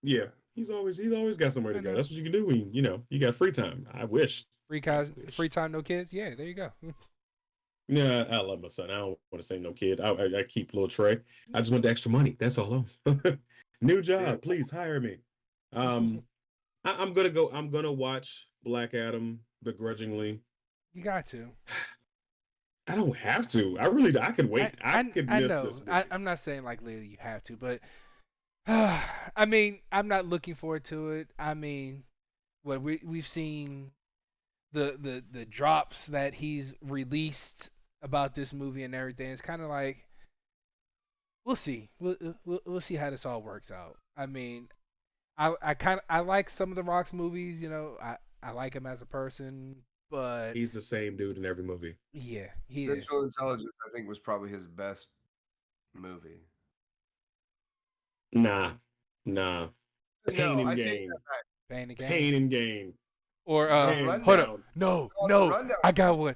yeah, he's always got somewhere to I go. know. That's what you can do when you got free time. I wish. Free time, no kids. Yeah, there you go. Yeah, I love my son. I don't want to say no kid. I keep little Trey. I just want the extra money. That's all. New job, Yeah. please hire me. I'm gonna watch Black Adam begrudgingly. You got to. I don't have to. I could wait. I could miss know. this movie. I'm not saying like literally you have to, but I mean, I'm not looking forward to it. I mean, what we've seen the drops that he's released about this movie and everything. It's kind of like we'll see. We'll see how this all works out. I mean, I like some of the Rock's movies. You know, I like him as a person, but He's the same dude in every movie. yeah, he is. Central Intelligence, I think, was probably his best movie. Nah. Pain and I take Gain. that back. Pain and Gain. Pain and Gain. Or Hands hold up. down. No. Rundown. I got one.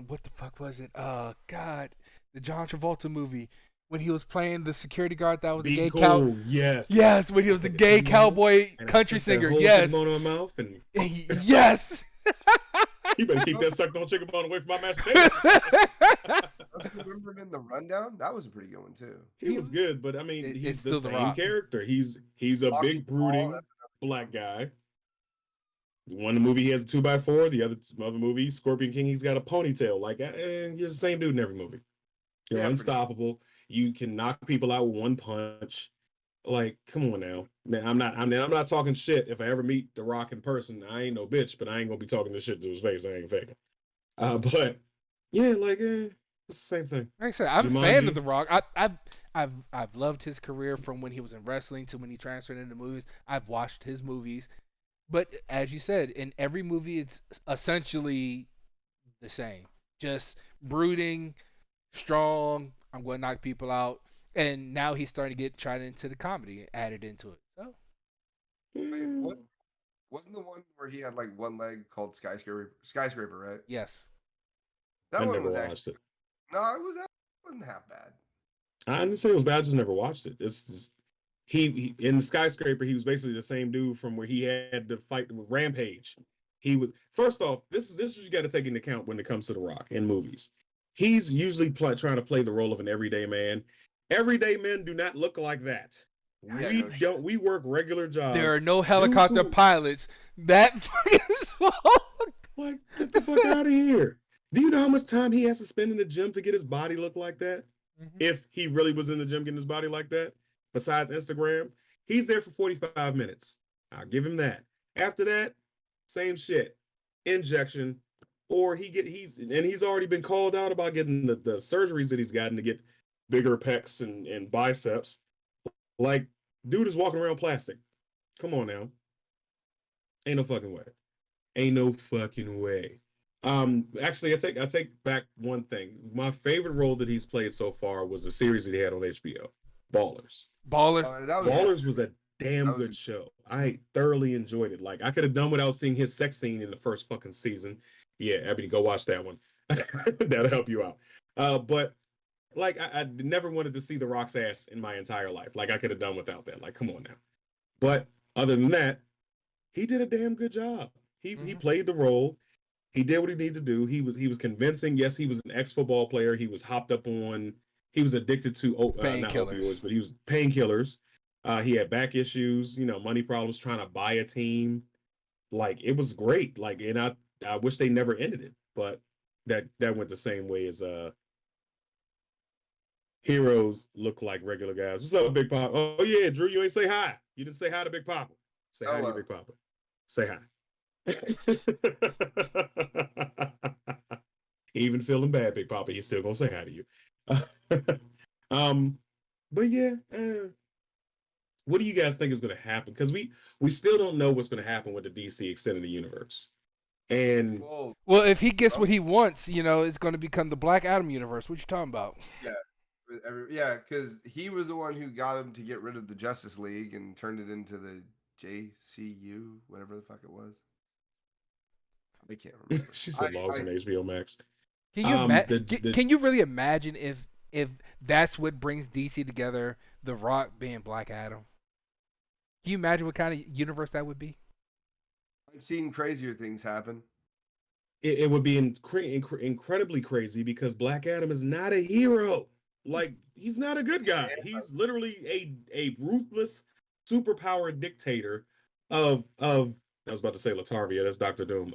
What the fuck was it? God, the John Travolta movie when he was playing the security guard that was a Be gay cool. cow. Yes. Yes, when he was a gay cowboy And I country put that singer. whole Yes. chicken bone in my mouth, and Yes. you better keep that sucked on chicken bone away from my mashed potatoes. Don't you remember him in the Rundown? That was a pretty good one too. He was good, but I mean, It's he's still the The same Rock. character. He's a Rocky big Ball, brooding that's black guy. One movie he has a 2x4. The other movie, Scorpion King, he's got a ponytail. Like, you're the same dude in every movie. You're Yeah, pretty unstoppable. You can knock people out with one punch. Like, come on now. I'm not talking shit. If I ever meet The Rock in person, I ain't no bitch, but I ain't gonna be talking this shit to his face. I ain't faking. But yeah, like, it's the same thing. Like I said, I'm a fan Jumanji. of The Rock. I've loved his career from when he was in wrestling to when he transferred into movies. I've watched his movies, but as you said, in every movie, it's essentially the same. Just brooding, strong. I'm going to knock people out. And now he's starting to get tried into the comedy added into it. So Wait, what? Wasn't the one where he had like one leg called Skyscraper, right? yes, That I one never was watched actually it. no, it wasn't half bad. I didn't say it was bad. I just never watched it. It's just, he in the Skyscraper. He was basically the same dude from where he had to fight with Rampage. He would first off. This is what you got to take into account when it comes to The Rock in movies. He's usually trying to play the role of an everyday man. Everyday men do not look like that. Yeah, We no shit. don't. We work regular jobs. there are no helicopter who- pilots. That fucking Like, get the fuck out of here. Do you know how much time he has to spend in the gym to get his body look like that? If he really was in the gym getting his body like that, besides Instagram, he's there for 45 minutes. I'll give him that. After that, same shit. Injection. Or he's already been called out about getting the surgeries that he's gotten to get bigger pecs and biceps. Like, dude is walking around plastic. Come on now. Ain't no fucking way. Ain't no fucking way. Actually, I take back one thing. My favorite role that he's played so far was the series that he had on HBO, Ballers. Ballers. That was Ballers was a damn That was- good show. I thoroughly enjoyed it. Like, I could have done without seeing his sex scene in the first fucking season. Yeah, Ebony, go watch that one. That'll help you out. But like, I never wanted to see The Rock's ass in my entire life. Like, I could have done without that. Like, come on now. But other than that, he did a damn good job. He played the role. He did what he needed to do. He was convincing. Yes, he was an ex-football player. He was he was addicted to not Painkillers. opioids, but he was painkillers. He had back issues, money problems, trying to buy a team. Like, it was great. Like, and I wish they never ended it, but that went the same way as heroes look like regular guys. What's up, Big Papa? Oh yeah, Drew, you ain't say hi. You didn't say hi to Big Papa. Say hi to your Big Papa. Say hi. Even feeling bad, Big Papa, he's still gonna say hi to you. But yeah, what do you guys think is gonna happen? Because we still don't know what's gonna happen with the DC extended universe. And Whoa, Well, if he gets what he wants, it's going to become the Black Adam universe. What you talking about? yeah, because he was the one who got him to get rid of the Justice League and turned it into the JCU, whatever the fuck it was. I can't remember. she said logs on HBO Max. Can you the- can you really imagine if that's what brings DC together, The Rock being Black Adam? Can you imagine what kind of universe that would be? I've seen crazier things happen. It would be incredibly crazy because Black Adam is not a hero. Like, he's not a good guy. He's literally a ruthless, superpowered dictator of I was about to say Latarvia, that's Dr. Doom.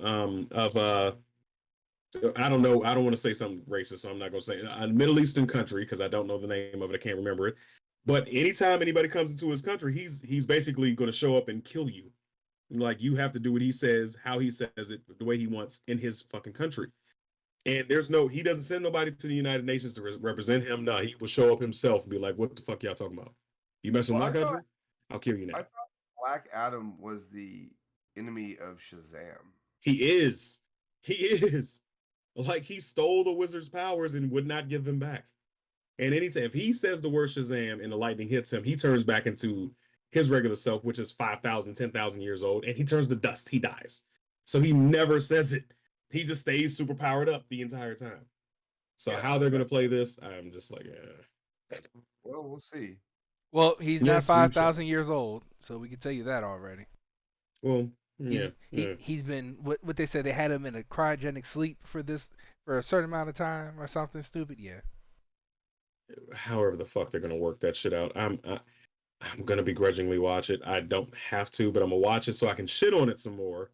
I don't know. I don't want to say something racist, so I'm not gonna say a Middle Eastern country because I don't know the name of it. I can't remember it. But anytime anybody comes into his country, he's basically going to show up and kill you. Like, you have to do what he says, how he says it, the way he wants in his fucking country. And he doesn't send nobody to the United Nations to represent him. No, he will show up himself and be like, what the fuck y'all talking about? You messing with Well, my I thought- country? I'll kill you I now. thought Black Adam was the enemy of Shazam. He is. He is. Like, he stole the wizard's powers and would not give them back. And anytime, if he says the word Shazam and the lightning hits him, he turns back into his regular self, which is 5,000, 10,000 years old, and he turns to dust. He dies. So he never says it. He just stays super powered up the entire time. So Yeah. how they're going to play this, I'm just like, Well, we'll see. Well, he's Yes, not we 5,000 years old, so we can tell you that already. well, He's, yeah. he's been what they said they had him in a cryogenic sleep for a certain amount of time or something stupid. Yeah. However the fuck they're going to work that shit out. I'm going to begrudgingly watch it. I don't have to, but I'm going to watch it so I can shit on it some more.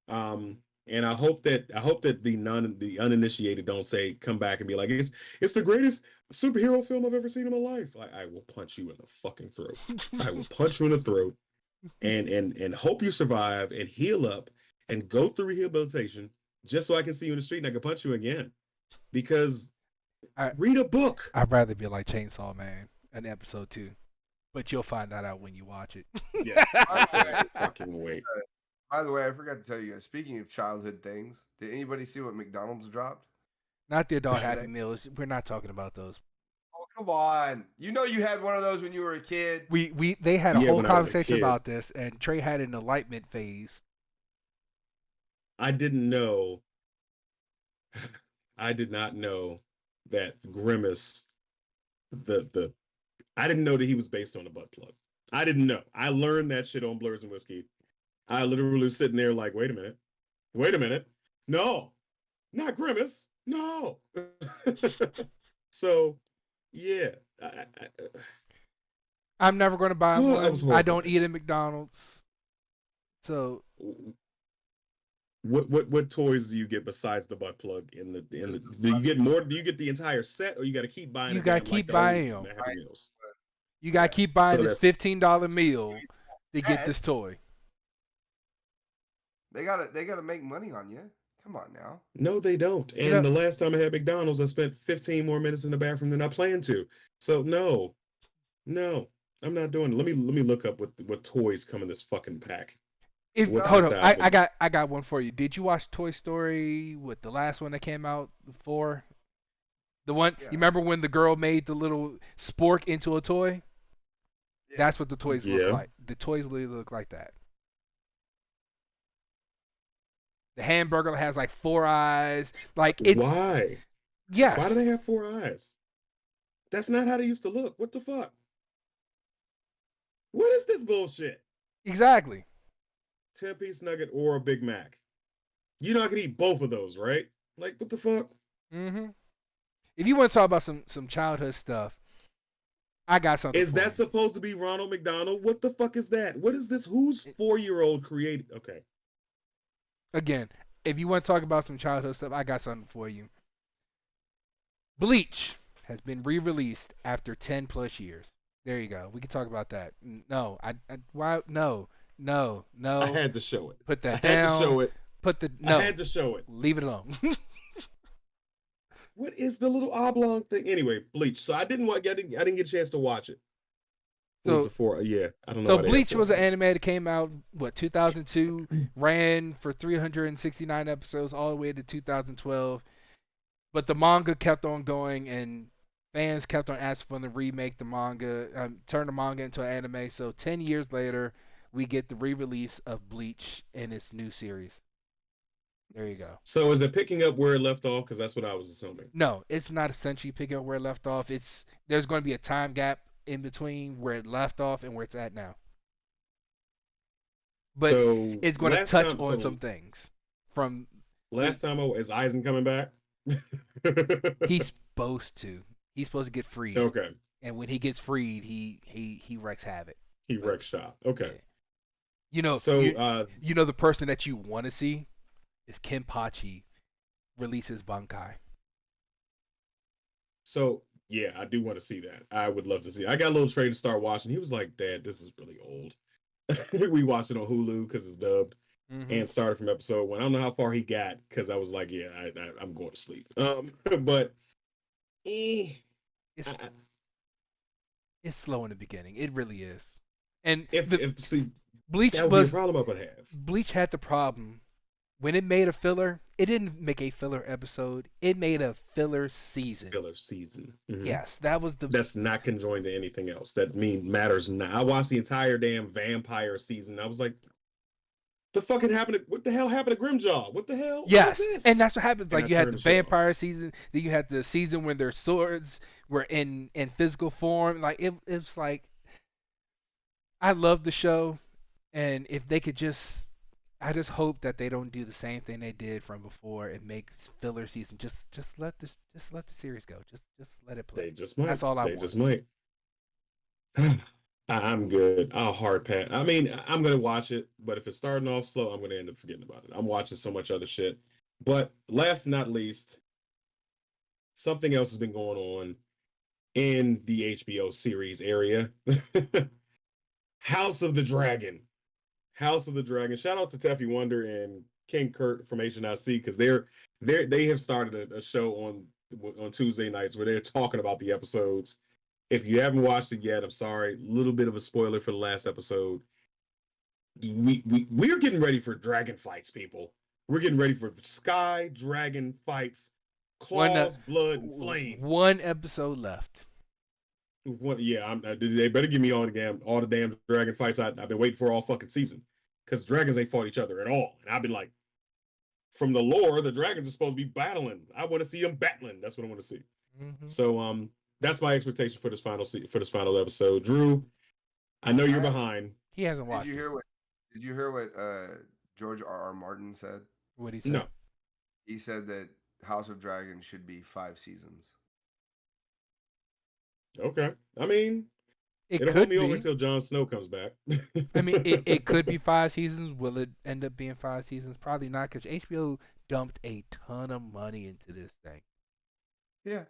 And I hope that the uninitiated don't come back and be like, it's the greatest superhero film I've ever seen in my life. Like, I will punch you in the fucking throat. I will punch you in the throat and hope you survive and heal up and go through rehabilitation just so I can see you in the street and I can punch you again. Because read a book. I'd rather be like Chainsaw Man in episode 2, but you'll find that out when you watch it. Yes. I can't fucking wait. By the way, I forgot to tell you guys. Speaking of childhood things, did anybody see what McDonald's dropped? Not the adult Today? Happy Meals. We're not talking about those. Oh, come on! You know you had one of those when you were a kid. They had a Yeah, whole when I was a conversation kid. about this, and Trey had an enlightenment phase. I didn't know. I did not know that Grimace, the I didn't know that he was based on a butt plug. I didn't know. I learned that shit on Blurs and Whiskey. I literally was sitting there like, wait a minute, no, not Grimace, no. So, yeah, I'm never going to buy that one. was I don't horrifying. eat at McDonald's. So What toys do you get besides the butt plug in the do you get more? Do you get the entire set, or you got to keep buying you a gotta damn keep like the whole buying them. Happy Meals? You gotta Yeah. keep buying So this that's $15 meal to get That- this toy. They gotta make money on you. Come on now. no, they don't. And You know- the last time I had McDonald's, I spent 15 more minutes in the bathroom than I planned to. So no, I'm not doing it. Let me look up what toys come in this fucking pack. If What's hold on, inside I got one for you. Did you watch Toy Story with the last one that came out, 4? The one Yeah. you remember when the girl made the little spork into a toy? Yeah. That's what the toys look Yeah. like. The toys literally look like that. The hamburger has like 4 eyes. Like it's Why? yes. Why do they have 4 eyes? That's not how they used to look. What the fuck? What is this bullshit? Exactly. 10-piece nugget or a Big Mac. You know I could eat both of those, right? Like what the fuck? Mhm. If you want to talk about some childhood stuff, I got something. Is for that you. supposed to be Ronald McDonald? What the fuck is that? What is this? Who's 4-year-old created? Okay. Again, if you want to talk about some childhood stuff, I got something for you. Bleach has been re-released after 10 plus years. There you go. We can talk about that. No, why? No. I had to show it. Put that I had down. to show it. Put the I no. had to show it. Leave it alone. What is the little oblong thing? Anyway, Bleach. So I didn't get a chance to watch it. What was So the 4? Yeah, I don't know. So why they have Bleach 4 was an eyes. anime that came out 2002, ran for 369 episodes all the way to 2012. But the manga kept on going, and fans kept on asking for them to remake the manga, turn the manga into an anime. So 10 years later, we get the re-release of Bleach in its new series. There you go. So is it picking up where it left off? Because that's what I was assuming. No, it's not essentially picking up where it left off. There's going to be a time gap in between where it left off and where it's at now. But so it's going to last touch time- on so some things from Last time, is Eisen coming back? he's supposed to. He's supposed to get freed. okay. And when he gets freed, he wrecks havoc. He wrecked shop. Okay. Yeah. You know, So you know the person that you want to see is Kenpachi releases Bankai. So yeah, I do want to see that. I would love to see it. I got a little Trey to start watching. He was like, Dad, this is really old. We watched it on Hulu because it's dubbed Mhm. and started from episode 1. I don't know how far he got because I was like, yeah, I'm going to sleep. But It's I- it's slow in the beginning. It really is. And if see, Bleach that would be a was problem I would have. Bleach had the problem when it made a filler. It didn't make a filler episode. It made a filler season. Filler season. Mhm. Yes, that was the That's not conjoined to anything else. That matters not. I watched the entire damn vampire season. I was like, what the hell happened to Grimjaw? What the hell? yes, What is this? and that's what happens. And Like I you had turned the the shit off. vampire season, then you had the season when their swords were in physical form. Like it's like I love the show, and if they could I just hope that they don't do the same thing they did from before and make filler season. Just let the series go. Just let it play. They just might. That's all I They want. just might. I'm good. I'll hard pass. I mean, I'm gonna watch it, but if it's starting off slow, I'm gonna end up forgetting about it. I'm watching so much other shit. But last but not least, something else has been going on in the HBO series area. House of the Dragon. House of the Dragon. Shout out to Teffy Wonder and King Kurt from HNIC because they have started a show on Tuesday nights where they're talking about the episodes. If you haven't watched it yet, I'm sorry. A little bit of a spoiler for the last episode. we're getting ready for dragon fights, people. We're getting ready for sky dragon fights, One claws, blood, and flame. one episode left. Yeah, they better give me all the damn dragon fights I've been waiting for all fucking season, because dragons ain't fought each other at all, and I've been like, from the lore, the dragons are supposed to be battling. I want to see them battling. That's what I want to see. Mm-hmm. So that's my expectation for this final episode. Drew, I know you're behind. He hasn't watched. Did you hear what George R.R. Martin said? What he said? No. He said that House of Dragons should be 5 seasons. Okay. I mean, It it'll could hold me be. over until Jon Snow comes back. I mean, it could be 5 seasons. Will it end up being 5 seasons? Probably not, because HBO dumped a ton of money into this thing. Yeah.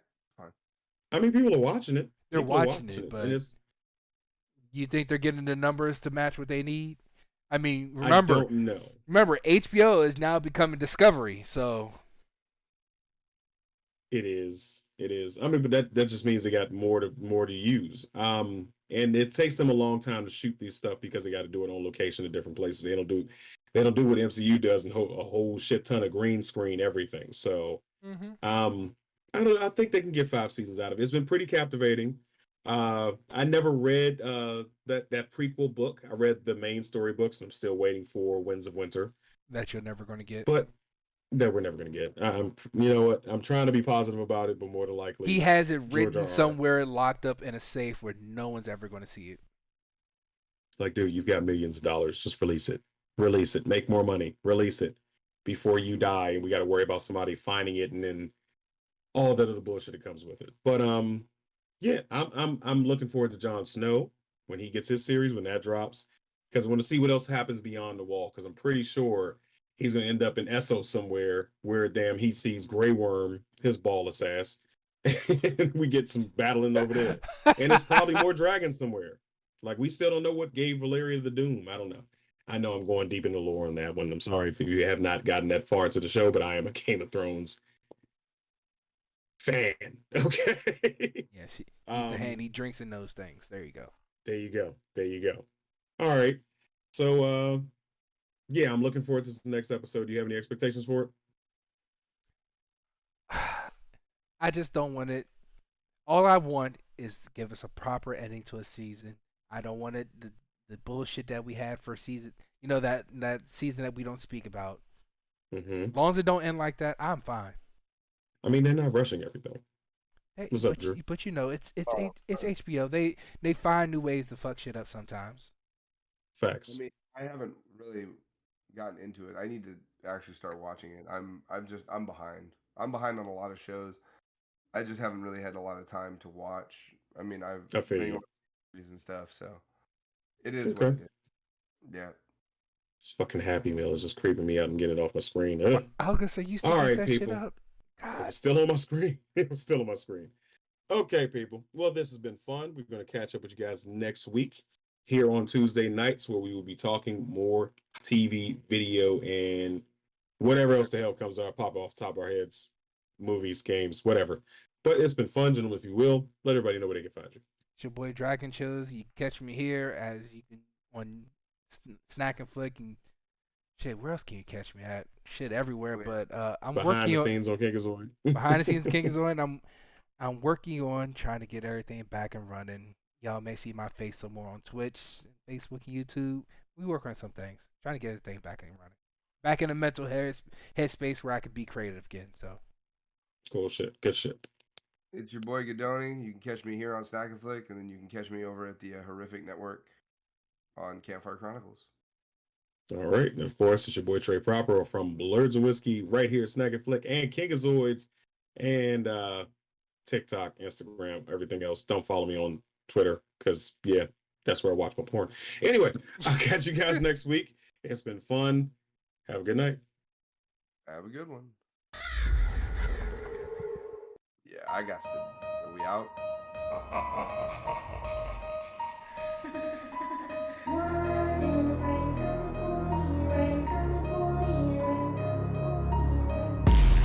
I mean, people are watching it. They're People are watching it, but and it's, you think they're getting the numbers to match what they need? I mean, I remember, don't know. HBO is now becoming Discovery, so It is. I mean, but that just means they got more to use. And it takes them a long time to shoot these stuff because they got to do it on location in different places. They don't do what MCU does and a whole shit ton of green screen everything. So, I think they can get 5 seasons out of it. It's been pretty captivating. I never read that prequel book. I read the main story books, and I'm still waiting for Winds of Winter. that you're never going to get. But that we're never going to get. You know what? I'm trying to be positive about it, but more than likely, He has it George written R.R. somewhere locked up in a safe where no one's ever going to see it. Like, dude, you've got millions of dollars. Just release it. Release it. Make more money. Release it before you die, and we got to worry about somebody finding it and then all that other bullshit that comes with it. But yeah, I'm looking forward to Jon Snow when he gets his series, when that drops, because I want to see what else happens beyond the wall. Because I'm pretty sure he's going to end up in Essos somewhere where damn he sees Grey Worm, his ballless ass, and we get some battling over there. And it's probably more dragons somewhere. Like, we still don't know what gave Valyria the Doom. I don't know. I know I'm going deep into lore on that one. I'm sorry if you have not gotten that far into the show, but I am a Game of Thrones fan. Okay. Yes, he's the hand. He drinks in those things. There you go. There you go. All right. So yeah, I'm looking forward to the next episode. Do you have any expectations for it? I just don't want it. All I want is to give us a proper ending to a season. I don't want it the bullshit that we had for season. You know, that season that we don't speak about. Mm-hmm. As long as it don't end like that, I'm fine. I mean, they're not rushing everything. Hey, What's up, Drew? But you know, it's HBO. They find new ways to fuck shit up sometimes. Facts. I mean, I haven't really gotten into it. I need to actually start watching it. I'm behind. I'm behind on a lot of shows. I just haven't really had a lot of time to watch. I mean, I've I feel been you. on series and stuff, so it is Okay. what it is. Yeah. This fucking Happy Meal is just creeping me out and getting it off my screen. Ugh. I was gonna say you still All got right, that shit people. up. God. It's still on my screen. It's still on my screen. Okay, people. Well, this has been fun. We're going to catch up with you guys next week here on Tuesday nights, where we will be talking more TV, video, and whatever else the hell comes out, pop off the top of our heads, movies, games, whatever. But it's been fun, gentlemen. If you will, let everybody know where they can find you. It's your boy Dragon Chills. You can catch me here as you can on Snack and Flick and shit. Where else can you catch me at? Shit, everywhere. But I'm Behind working the on scenes on Kinkazoid. behind the scenes King is on. I'm working on trying to get everything back and running. Y'all may see my face some more on Twitch, Facebook, and YouTube. We work on some things, trying to get everything back and running. Back in a mental headspace where I could be creative again. So Cool shit. Good shit. It's your boy Gadoni. You can catch me here on Snack and Flick, and then you can catch me over at the Horrific Network on Campfire Chronicles. All right. And of course, it's your boy Trey Proper from Blurs and Whiskey right here at Snack and Flick and Kinkazoids and TikTok, Instagram, everything else. Don't follow me on Twitter because, yeah, that's where I watch my porn. Anyway, I'll catch you guys next week. It's been fun. Have a good night. Have a good one. Yeah, I got to. Are we out?